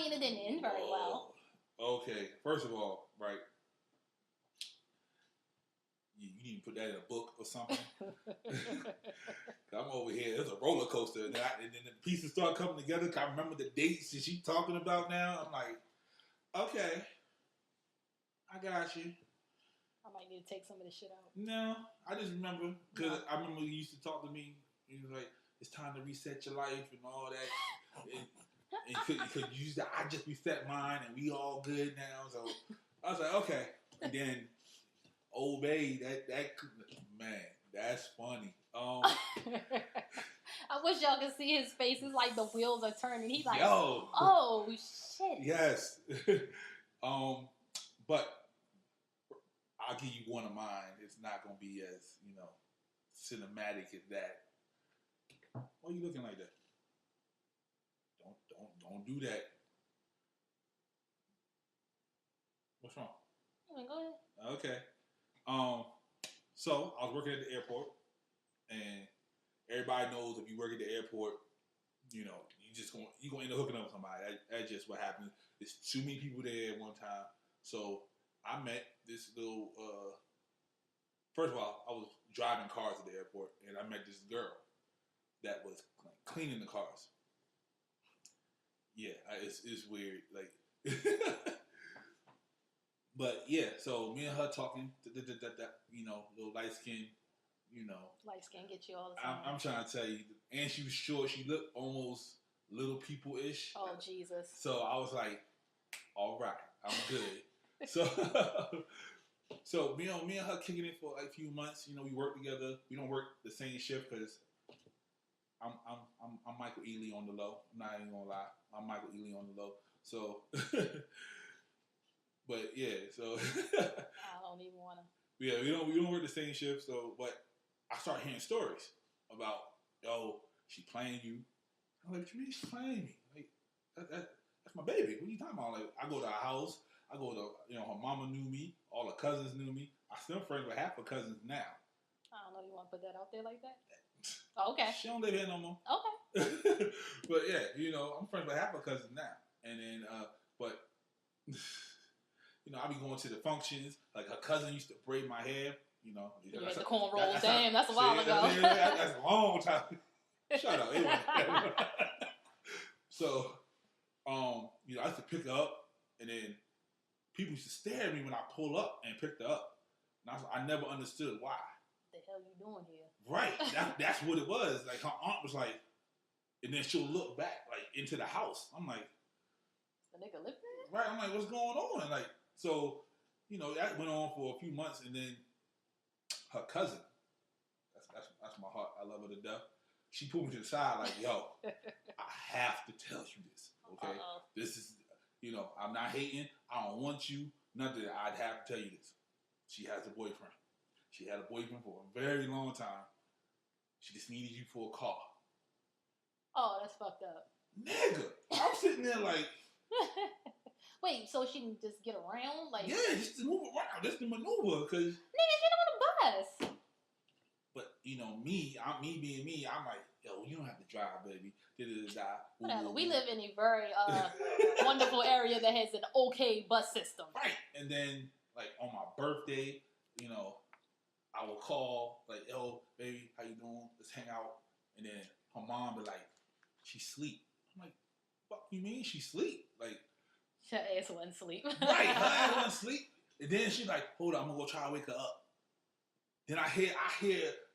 didn't end very well. Okay, first of all, right. You need to put that in a book or something. I'm over here. It's a roller coaster, and then the pieces start coming together. I remember the dates that she's talking about now. I'm like, okay, I got you. I might need to take some of this shit out. No, I just remember because I remember you used to talk to me. He was like, "It's time to reset your life and all that." And could use that. I just reset mine, and we all good now. So I was like, okay. And then Old Bay, that man, that's funny. I wish y'all could see his face. It's like the wheels are turning. He's like, yo, oh shit. Yes. But I'll give you one of mine. It's not gonna be as cinematic as that. Why are you looking like that? Don't do that. What's wrong? Go ahead. Okay. So I was working at the airport, and everybody knows if you work at the airport, you're gonna end up hooking up with somebody. That's just what happens. There's too many people there at one time. So I met this little. First of all, I was driving cars at the airport, and I met this girl that was cleaning the cars. Yeah, it's weird, like. But yeah, so me and her talking, little light skin, Light skin get you all the time. I'm trying to tell you, and she was short. She looked almost Little People-ish. Oh Jesus! So I was like, all right, I'm good. So me and her kicking it for like a few months. We work together. We don't work the same shift because I'm Michael Ealy on the low. I'm not even gonna lie. I'm Michael Ealy on the low. So But yeah, so I don't even want to. yeah, we don't work the same shift. So, but I start hearing stories about she playing you. I'm like, what you mean she's playing me? Like that's my baby. What are you talking about? Like I go to her house. I go to her mama knew me. All her cousins knew me. I still friends with half her cousins now. I don't know. You want to put that out there like that? Oh, okay. She don't live here no more. Okay. But yeah, I'm friends with half her cousins now. And then, but I be going to the functions. Like her cousin used to braid my hair. You had the cornrows. Damn, that's a while ago. That's a long time. Shut up. So, I used to pick her up, and then people used to stare at me when I pull up and picked her up. And I never understood why. What the hell you doing here? Right. That's what it was. Like, her aunt was like, and then she'll look back, like, into the house. I'm like, the nigga live there? Right. I'm like, what's going on? Like, so, that went on for a few months, and then her cousin, that's my heart. I love her to death. She pulled me to the side, like, yo, I have to tell you this, okay? Uh-oh. This is, I'm not hating. I don't want you. Nothing. I'd have to tell you this. She has a boyfriend. She had a boyfriend for a very long time. She just needed you for a car. Oh, that's fucked up. Nigga, I'm sitting there like... Wait, so she can just get around? Like, yeah, just to move around. Just to maneuver, because... Nigga, get on the bus. But, me being me, I'm like, yo, you don't have to drive, baby. Whatever. We live in a very wonderful area that has an okay bus system. Right. And then, like, on my birthday, I will call, like, yo, baby, how you doing? Let's hang out. And then her mom be like, she sleep. I'm like, fuck you mean she sleep? Like, her ass wasn't sleep. Right, her ass wasn't sleep. And then she like, hold on, I'm gonna go try to wake her up. Then I hear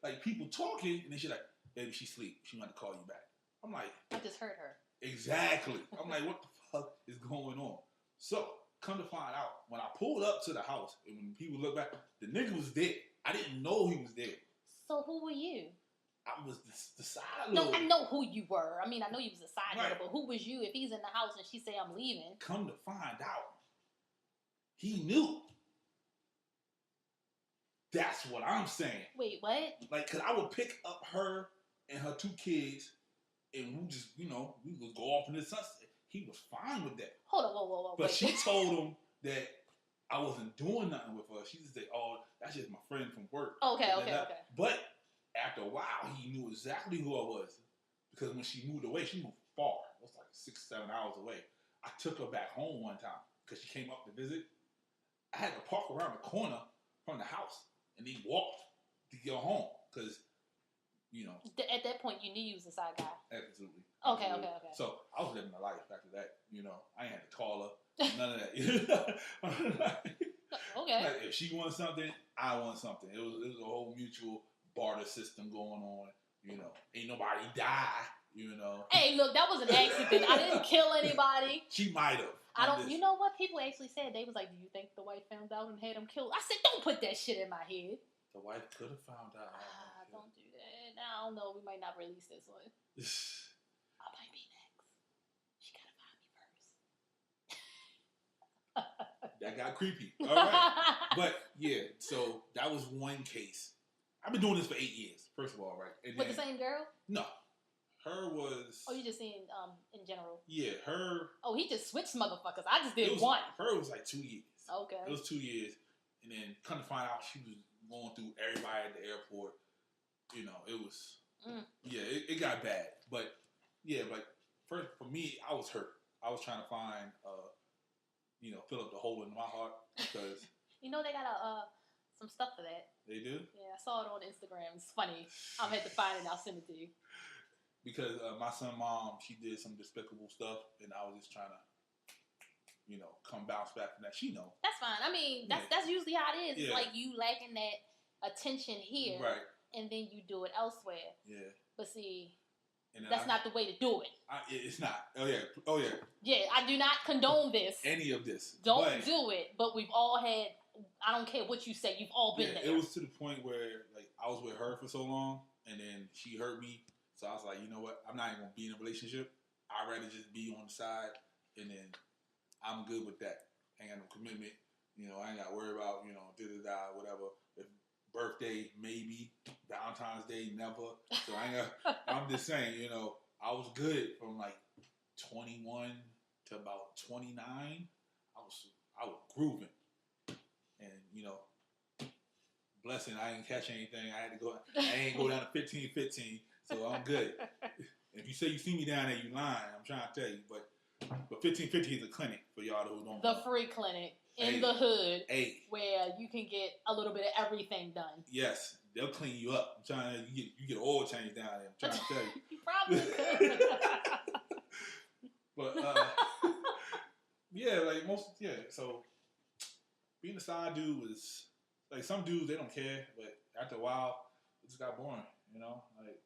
like people talking, and then she like, baby, she sleep. She want to call you back. I'm like, I just heard her. Exactly. I'm like, what the fuck is going on? So, come to find out, when I pulled up to the house, and when people look back, the nigga was dead. I didn't know he was dead. So who were you? I was the side No, little... I know who you were. I mean, I know you was a side Right. nigga, but who was you if he's in the house and she say, I'm leaving? Come to find out, he knew. That's what I'm saying. Wait, what? Like, cause I would pick up her and her two kids, and we just, we would go off in the sunset. He was fine with that. Hold on, whoa. But wait. she told him that I wasn't doing nothing with her. She just said, "Oh, that's just my friend from work." Okay. But after a while, he knew exactly who I was, because when she moved away, she moved far. It was like 6-7 hours away. I took her back home one time because she came up to visit. I had to park around the corner from the house and then walked to get home because, At that point, you knew you was a side guy. Absolutely. Okay. So I was living my life after that. I ain't had to call her. None of that. Okay. Like, if she wants something, I want something. It was a whole mutual barter system going on. Ain't nobody die. Hey, look, that was an accident. I didn't kill anybody. She might have. I don't. You know what? People actually said, they was like, "Do you think the wife found out and had him killed?" I said, "Don't put that shit in my head." The wife could have found out. Don't do that. I don't know. We might not release this one. I might be next. She gotta find me first. That got creepy. All right. But yeah, so that was one case. I've been doing this for 8 years, first of all, right? And With the same girl? No. Her was... Oh, you just saying in general? Yeah, her... Oh, he just switched motherfuckers. I just did one. Her was like 2 years. Okay. It was 2 years. And then come to find out she was going through everybody at the airport. It was... Yeah, it got bad. But, yeah, first, for me, I was hurt. I was trying to find, fill up the hole in my heart because... They got some stuff for that. They do? Yeah, I saw it on Instagram. It's funny. I'm going to have to find it and I'll send it to you. Because my son's mom, she did some despicable stuff, and I was just trying to, come bounce back from that. She know. That's fine. I mean, that's usually how it is. Yeah. It's like you lacking that attention here, right? And then you do it elsewhere. Yeah. But see, and that's not the way to do it. It's not. Oh yeah. Yeah, I do not condone this. Any of this. Don't do it. But we've all had. I don't care what you say. You've all been there. It was to the point where like I was with her for so long, and then she hurt me. So I was like, you know what? I'm not even gonna be in a relationship. I'd rather just be on the side, and then I'm good with that. ain't got no commitment. You know, I ain't got to worry about, you know, whatever. If birthday, maybe. Valentine's Day, never. So I ain't got, I'm just saying, you know, I was good from like 21 to about 29. I was grooving. And, you know, blessing, I didn't catch anything. I ain't go down to 15-15. So I'm good. If you say you see me down there, you lying. I'm trying to tell you. But 15-15 is a clinic for y'all who don't know. The free clinic in the hood where you can get a little bit of everything done. Yes. They'll clean you up. I'm trying to, you get oil change down there. I'm trying to tell you. You probably could. But, yeah, like so being a side dude was, like, some dudes, they don't care, but after a while, it just got boring, you know? Like,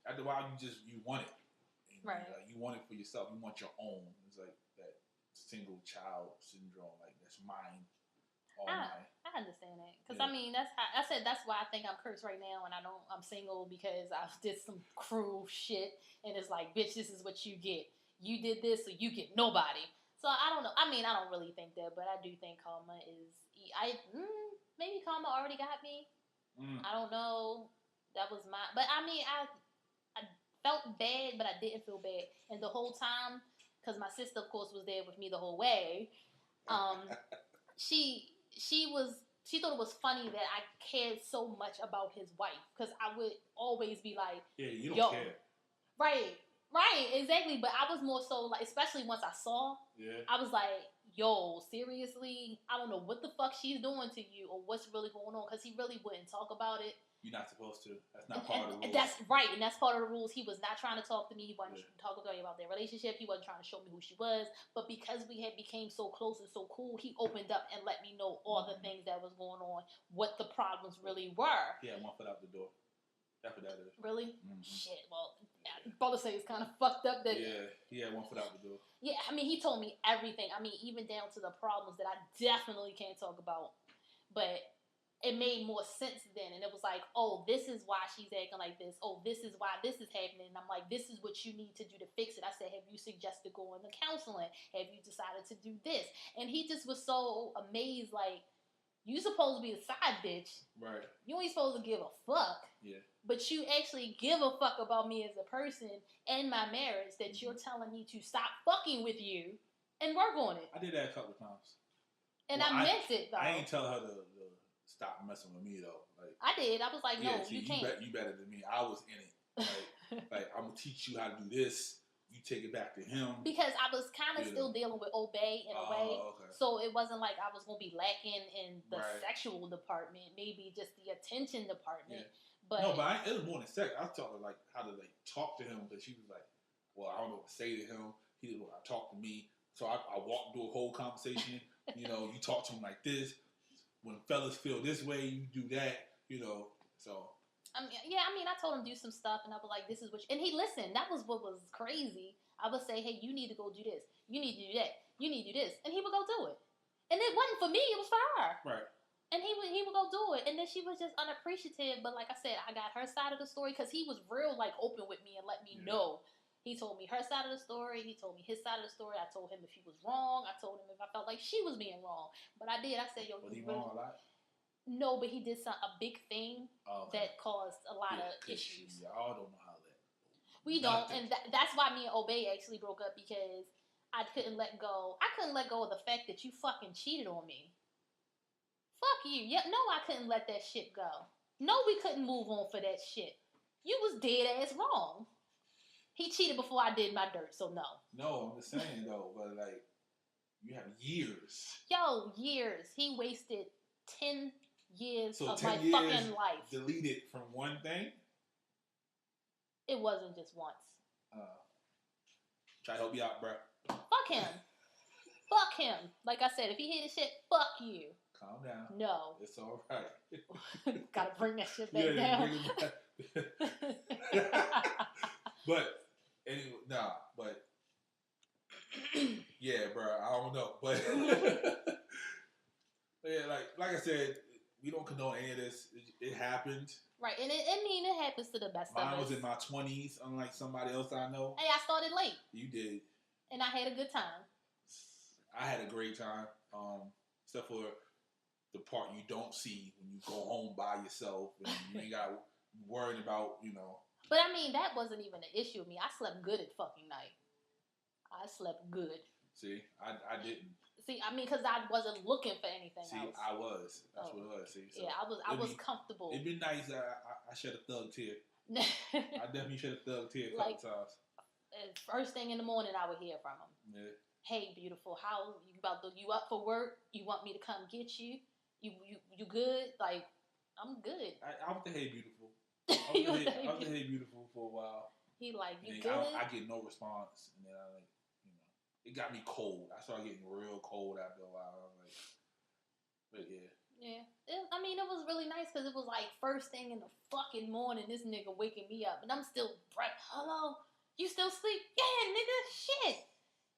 after a while, you want it. And, right. Like, you want it for yourself. You want your own. It's like that single child syndrome, like, that's mine. I understand that. Because, I mean, that's why I think I'm cursed right now and I'm single, because I did some cruel shit, and it's like, bitch, this is what you get. You did this, so you get nobody. So I don't know. I mean, I don't really think that, but I do think karma is. Maybe karma already got me. I don't know. That was my. But I mean, I felt bad, but I didn't feel bad. And the whole time, because my sister, of course, was there with me the whole way. She thought it was funny that I cared so much about his wife, because I would always be like, yeah, you don't care. Right, exactly. But I was more so like, especially once I saw, I was like, yo, seriously? I don't know what the fuck she's doing to you or what's really going on, because he really wouldn't talk about it. You're not supposed to. That's not part of the rules. That's right, and that's part of the rules. He was not trying to talk to me. He wasn't talking to me about their relationship. He wasn't trying to show me who she was. But because we had became so close and so cool, he opened up and let me know all the things that was going on, what the problems really were. Yeah, one foot out the door. That's what that is. Really? Mm-hmm. Shit. Well, brother say it's kind of fucked up that. Yeah, he had one foot out the door. Yeah, I mean, he told me everything. I mean, even down to the problems that I definitely can't talk about. But it made more sense then, and it was like, oh, this is why she's acting like this. Oh, this is why this is happening. And I'm like, this is what you need to do to fix it. I said, have you suggested going to counseling? Have you decided to do this? And he just was so amazed, like, you supposed to be the side bitch. Right. You ain't supposed to give a fuck. Yeah. But you actually give a fuck about me as a person and my marriage, that you're telling me to stop fucking with you and work on it. I did that a couple of times. And I meant it, though. I ain't tell her to stop messing with me, though. Like, I did. I was like, no, you can't. You better than me. I was in it. Like I'm going to teach you how to do this. You take it back to him. Because I was kind of still dealing with Obey in a way. Okay. So it wasn't like I was going to be lacking in the sexual department. Maybe just the attention department. Yeah. But it was more than sex. I taught her like how to like talk to him, because she was like, well, I don't know what to say to him. He didn't want to talk to me. So I walked through a whole conversation. You know, you talk to him like this. When fellas feel this way, you do that. You know, so. I mean, I told him do some stuff, and I was like, this is what and he listened. That was what was crazy. I would say, hey, you need to go do this. You need to do that. You need to do this. And he would go do it. And it wasn't for me. It was for her. Right. And he would go do it. And then she was just unappreciative. But like I said, I got her side of the story, because he was real, like, open with me and let me know. He told me her side of the story. He told me his side of the story. I told him if he was wrong. I told him if I felt like she was being wrong. But I did. I said, yo, was he wrong a lot? No, but he did a big thing that caused a lot of issues. Y'all don't know how that. We don't, and that's why me and Obey actually broke up, because I couldn't let go. I couldn't let go of the fact that you fucking cheated on me. Fuck you. Yeah, no, I couldn't let that shit go. No, we couldn't move on for that shit. You was dead ass wrong. He cheated before I did my dirt, so no. No, I'm just saying though, but like, you have years. Yo, years. He wasted 10 years so of 10 my years fucking life. Deleted from one thing? It wasn't just once. Try to help you out, bro. Fuck him. Fuck him. Like I said, if he hear this shit, fuck you. Calm down. No. It's all right. Gotta bring that shit back down. Bring it back. But anyway, but yeah, bro. I don't know, but yeah, like I said, we don't condone any of this. It happened. Right, and it happens to the best of us. Mine was in my 20s, unlike somebody else I know. Hey, I started late. You did. And I had a good time. I had a great time. Except for the part you don't see when you go home by yourself and you ain't got worrying about, you know. But I mean, that wasn't even an issue with me. I slept good at fucking night. I slept good. See, I didn't. See, I mean, because I wasn't looking for anything else. See, I was. That's what it was. See, so yeah, I was comfortable. It'd been nice. I shed a thug tear. I definitely shed a thug tear a couple times. First thing in the morning, I would hear from him. Yeah. Hey, beautiful, how you up for work? You want me to come get you? You good? Like, I'm good. I was the hey beautiful. I was the hey beautiful for a while. He like, you good? I get no response, and then I like, you know, it got me cold. I started getting real cold after a while. I was like, but yeah. Yeah. I mean, it was really nice because it was like first thing in the fucking morning, this nigga waking me up, and I'm still hello, you still sleep? Yeah, nigga, shit.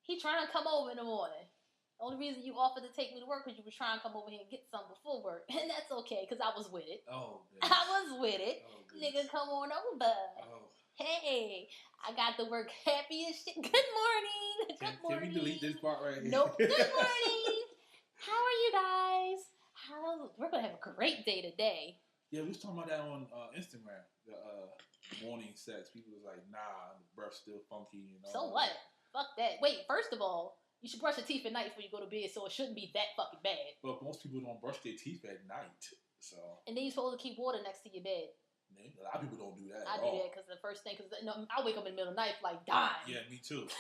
He trying to come over in the morning. The only reason you offered to take me to work because you were trying to come over here and get something before work. And that's okay, because I was with it. Oh, goodness. I was with it. Oh, nigga, come on over. Oh. Hey, I got to work happy as shit. Good morning. Good morning. Can we delete this part right here? Nope. Good morning. How are you guys? We're going to have a great day today. Yeah, we was talking about that on Instagram. The morning sex. People was like, nah, the breath's still funky. You know? So what? Fuck that. Wait, first of all, you should brush your teeth at night before you go to bed, so it shouldn't be that fucking bad. But most people don't brush their teeth at night, so. And then you're supposed to keep water next to your bed. A lot of people don't do that. I do that because the first thing, because I wake up in the middle of the night like dying. Yeah, me too.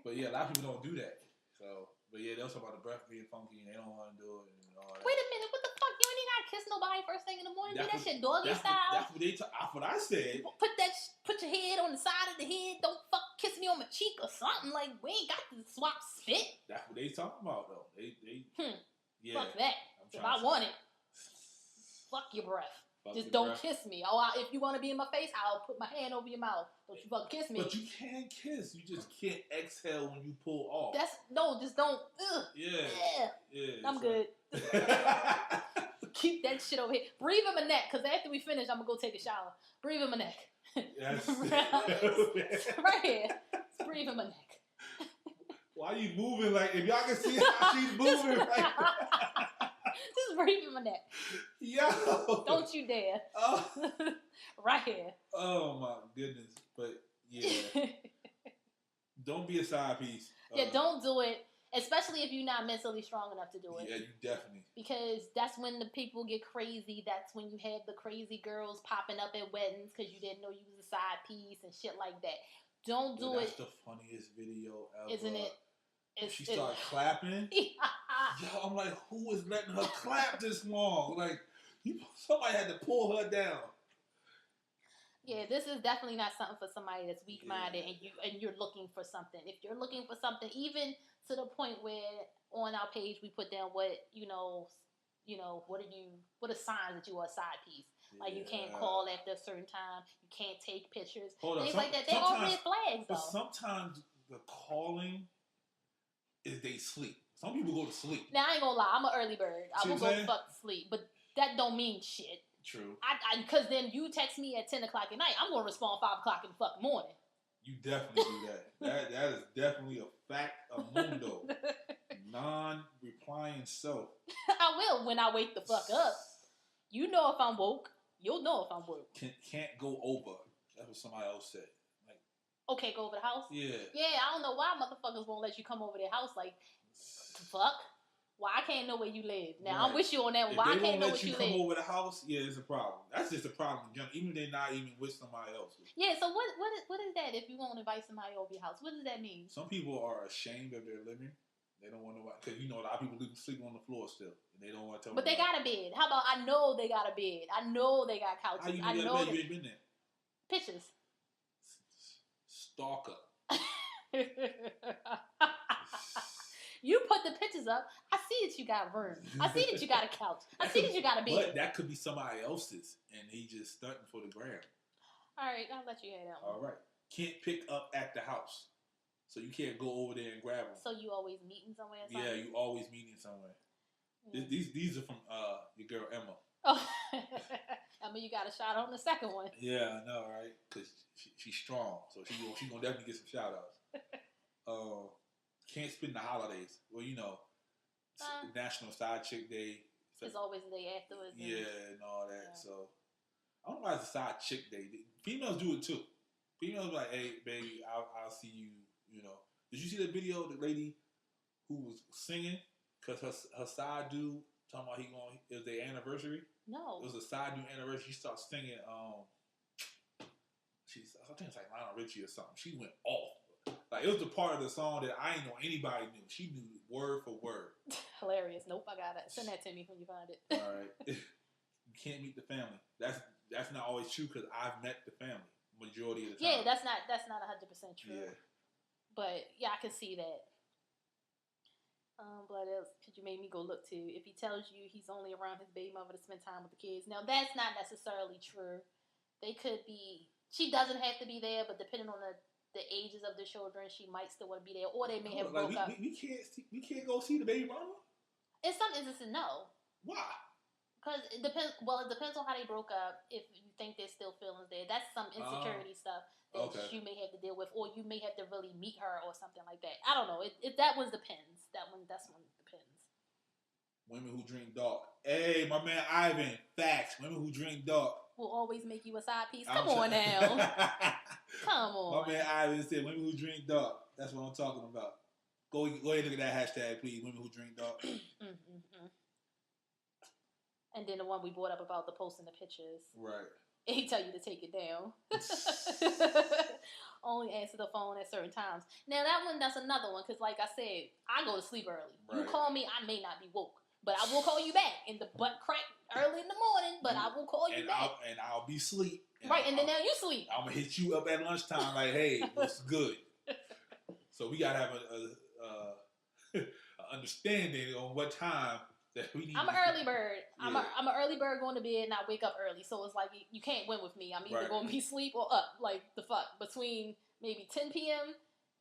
But yeah, a lot of people don't do that. So, but yeah, they'll talk about the breath being funky and they don't want to do it and all that. Wait a minute, what the fuck? You ain't gotta kiss nobody first thing in the morning. Do that shit doggy style. That's what that's what I said. Put your head on the side of the head. Don't fuck kiss me on my cheek or something. Like, we ain't got to swap spit. That's what they talking about though. Yeah. Fuck that. If I want it, fuck your breath. Just don't kiss me. Oh, if you want to be in my face, I'll put my hand over your mouth. Don't you fucking kiss me. But you can kiss. You just can't exhale when you pull off. Just don't. Ugh. Yeah. I'm good. Keep that shit over here. Breathe in my neck, because after we finish, I'm going to go take a shower. Breathe in my neck. Yes. Right here. Just breathe in my neck. Why are you moving like, if y'all can see how she's moving right now. Just breathe in my neck. Yo. Don't you dare. Right here. Oh my goodness. But yeah. Don't be a side piece. Yeah, don't do it. Especially if you're not mentally strong enough to do it. Yeah, you definitely. Because that's when the people get crazy. That's when you have the crazy girls popping up at weddings because you didn't know you was a side piece and shit like that. Don't do it. That's the funniest video ever. Isn't it? She started clapping. Yo, I'm like, who is letting her clap this long? Like, somebody had to pull her down. Yeah, this is definitely not something for somebody that's weak-minded and you're looking for something. If you're looking for something, even to the point where on our page we put down what are signs that you are a side piece. Like, you can't call after a certain time, you can't take pictures, things like that. They're all red flags, though. But sometimes the calling is they sleep. Some people go to sleep. Now, I ain't gonna lie, I'm an early bird. I will go fuck to sleep, but that don't mean shit. True. Because then you text me at 10 o'clock at night, I'm gonna respond 5 o'clock in the fucking morning. You definitely do that. That is definitely a fact of mundo. Non-replying self. I will when I wake the fuck up. You know if I'm woke. You'll know if I'm woke. Can't go over. That's what somebody else said. Like, okay, go over the house? Yeah. Yeah, I don't know why motherfuckers won't let you come over their house. Like, fuck? Why I can't know where you live? Now, right. I'm with you on that. Why I can't know where you live? If they won't let you come over the house, yeah, it's a problem. That's just a problem. Even if they're not even with somebody else. Yeah, so what is that if you won't invite somebody over your house? What does that mean? Some people are ashamed of their living. They don't want nobody, because a lot of people sleep on the floor still, and they don't want to tell. But they got a bed. How about I know they got a bed? I know they got couches. How you know that bed? You ain't been there. Pictures. Stalker. You put the pictures up. I see that you got a room. I see that you got a couch. I see that you got a bed. But that could be somebody else's, and he just stunting for the gram. All right, I'll let you have that one. All right. Can't pick up at the house. So you can't go over there and grab them. So you always meeting somewhere or something? Yeah, you always meeting somewhere. Mm. These are from your girl Emma. Oh, Emma, you got a shout out on the second one. Yeah, I know, right? Because she's strong. So she gonna definitely get some shout outs. can't spend the holidays. Well, you know, National Side Chick Day. It's always the day afterwards. Yeah, and all that. Yeah. So I don't know why it's a Side Chick Day. Females do it too. Females be like, hey, baby, I'll see you. You know, did you see the video of the lady who was singing because her side dude talking about it was their anniversary? No, it was a side dude anniversary. She started singing. I think it's like Lionel Richie or something. She went off. Like, it was the part of the song that I ain't know anybody knew. She knew word for word. Hilarious. Nope, I got it. Send that to me when you find it. All right. You can't meet the family. That's not always true because I've met the family majority of the time. Yeah, that's not 100% true. Yeah. But yeah, I can see that. What else could you make me go look to? If he tells you he's only around his baby mother to spend time with the kids. Now, that's not necessarily true. They could be, she doesn't have to be there, but depending on the ages of the children, she might still want to be there, or they may have broke up. We can't go see the baby mama? In some instances, no. Why? Because it depends. Well, it depends on how they broke up. If you think there's still feelings there, that's some insecurity stuff that you may have to deal with, or you may have to really meet her or something like that. I don't know. That one depends. That's one depends. Women who drink dark. Hey, my man Ivan. Facts. Women who drink dark will always make you a side piece. Come on now. Come on. My man Ivan said, "Women who drink dark." That's what I'm talking about. Go ahead and look at that hashtag, please. Women who drink dark. And then the one we brought up about the posting the pictures. Right. He tell you to take it down. Only answer the phone at certain times. Now that's another one, because like I said, I go to sleep early. Right. You call me, I may not be woke, but I will call you back in the butt crack early in the morning. But I will call you back, and I'll be asleep. Right, and then now you sleep. I'm gonna hit you up at lunchtime, like, hey, what's good? So we gotta have a understanding on what time. I'm an early bird. Yeah. I'm an early bird going to bed, and I wake up early. So it's like you can't win with me. I'm either going to be asleep or up. Like the fuck between maybe 10 p.m.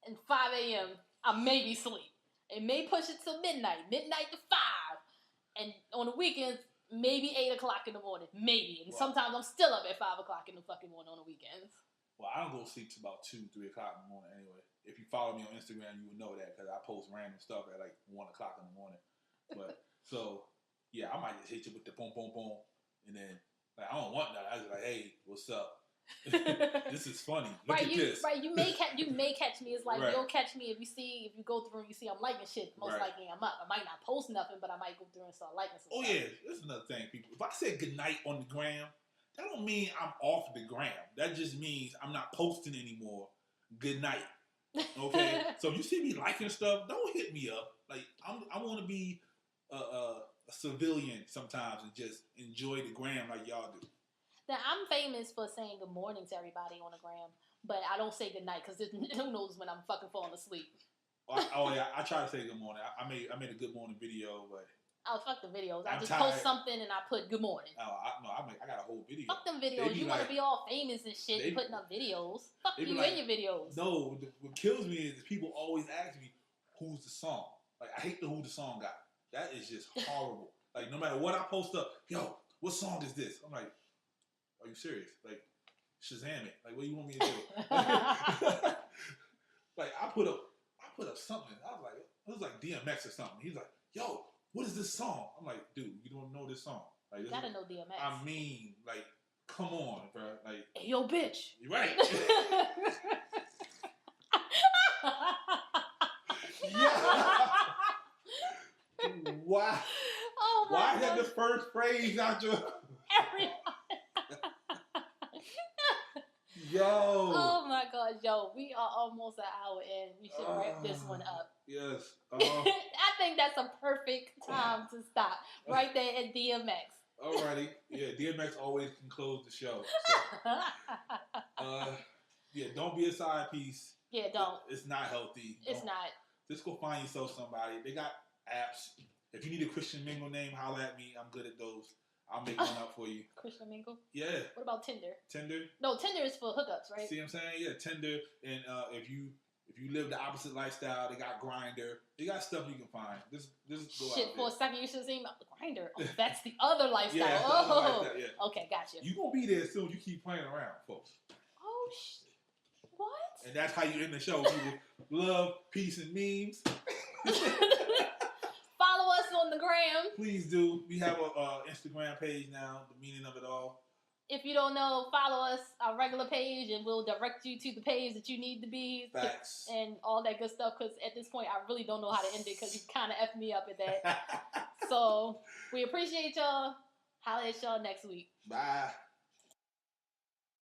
and 5 a.m. I may be asleep. It may push it till midnight to 5, and on the weekends maybe 8 o'clock in the morning, maybe. And sometimes I'm still up at 5 o'clock in the fucking morning on the weekends. Well, I don't go to sleep till about 2, 3 o'clock in the morning anyway. If you follow me on Instagram, you would know that because I post random stuff at like 1 o'clock in the morning. But so, yeah, I might just hit you with the boom, boom, boom. And then, like, I don't want that. I was like, hey, what's up? This is funny. Look at this. Right, you may catch me. It's like, you'll catch me if you go through and you see I'm liking shit. Most likely I'm up. I might not post nothing, but I might go through and start liking some stuff. Yeah, that's another thing, people. If I say goodnight on the gram, that don't mean I'm off the gram. That just means I'm not posting anymore. Good night. Okay? So if you see me liking stuff, don't hit me up. Like, I want to be a civilian sometimes and just enjoy the gram like y'all do. Now, I'm famous for saying good morning to everybody on the gram, but I don't say good night because who knows when I'm fucking falling asleep. Yeah, I try to say good morning. I made a good morning video, but fuck the videos. I just post something and I put good morning. I got a whole video. Fuck them videos. You want to be all famous and shit and putting up videos. Fuck you and your videos. No, what kills me is people always ask me, who's the song? Like, I hate who the song got. That is just horrible. Like, no matter what I post up, yo, what song is this? I'm like, are you serious? Like, Shazam it. Like, what do you want me to do? Like, I put up something. I was like, it was like DMX or something. He's like, yo, what is this song? I'm like, dude, you don't know this song. Like, you gotta know DMX. I mean, like, come on, bro. Like, hey, yo, bitch. You're right. Yeah. Why? Oh my Why is that the first phrase out your? Yo. Oh my God, yo, we are almost an hour in. We should wrap this one up. Yes. I think that's a perfect time to stop right there at DMX. Alrighty. Yeah, DMX always can close the show. So, yeah, don't be a side piece. Yeah, don't. It's not healthy. It's not. Just go find yourself somebody. They got apps. If you need a Christian mingle name, holler at me. I'm good at those. I'll make one up for you. Christian mingle? Yeah. What about Tinder? Tinder? No, Tinder is for hookups, right? See what I'm saying? Yeah, Tinder. And if you live the opposite lifestyle, they got Grindr. They got stuff you can find. Just go shit, out for a second you should have seen Grindr. Oh, that's the other lifestyle. Yeah, oh, the other lifestyle, yeah. Okay, gotcha. You gonna be there soon. You keep playing around, folks. Oh, what? And that's how you end the show, people. Love, peace, and memes. Follow us on the gram. Please do. We have a Instagram page now, the meaning of it all. If you don't know, follow us, our regular page, and we'll direct you to the page that you need to be. Facts. And all that good stuff, because at this point, I really don't know how to end it, because you kind of effed me up at that. So, we appreciate y'all. Holla at y'all next week. Bye.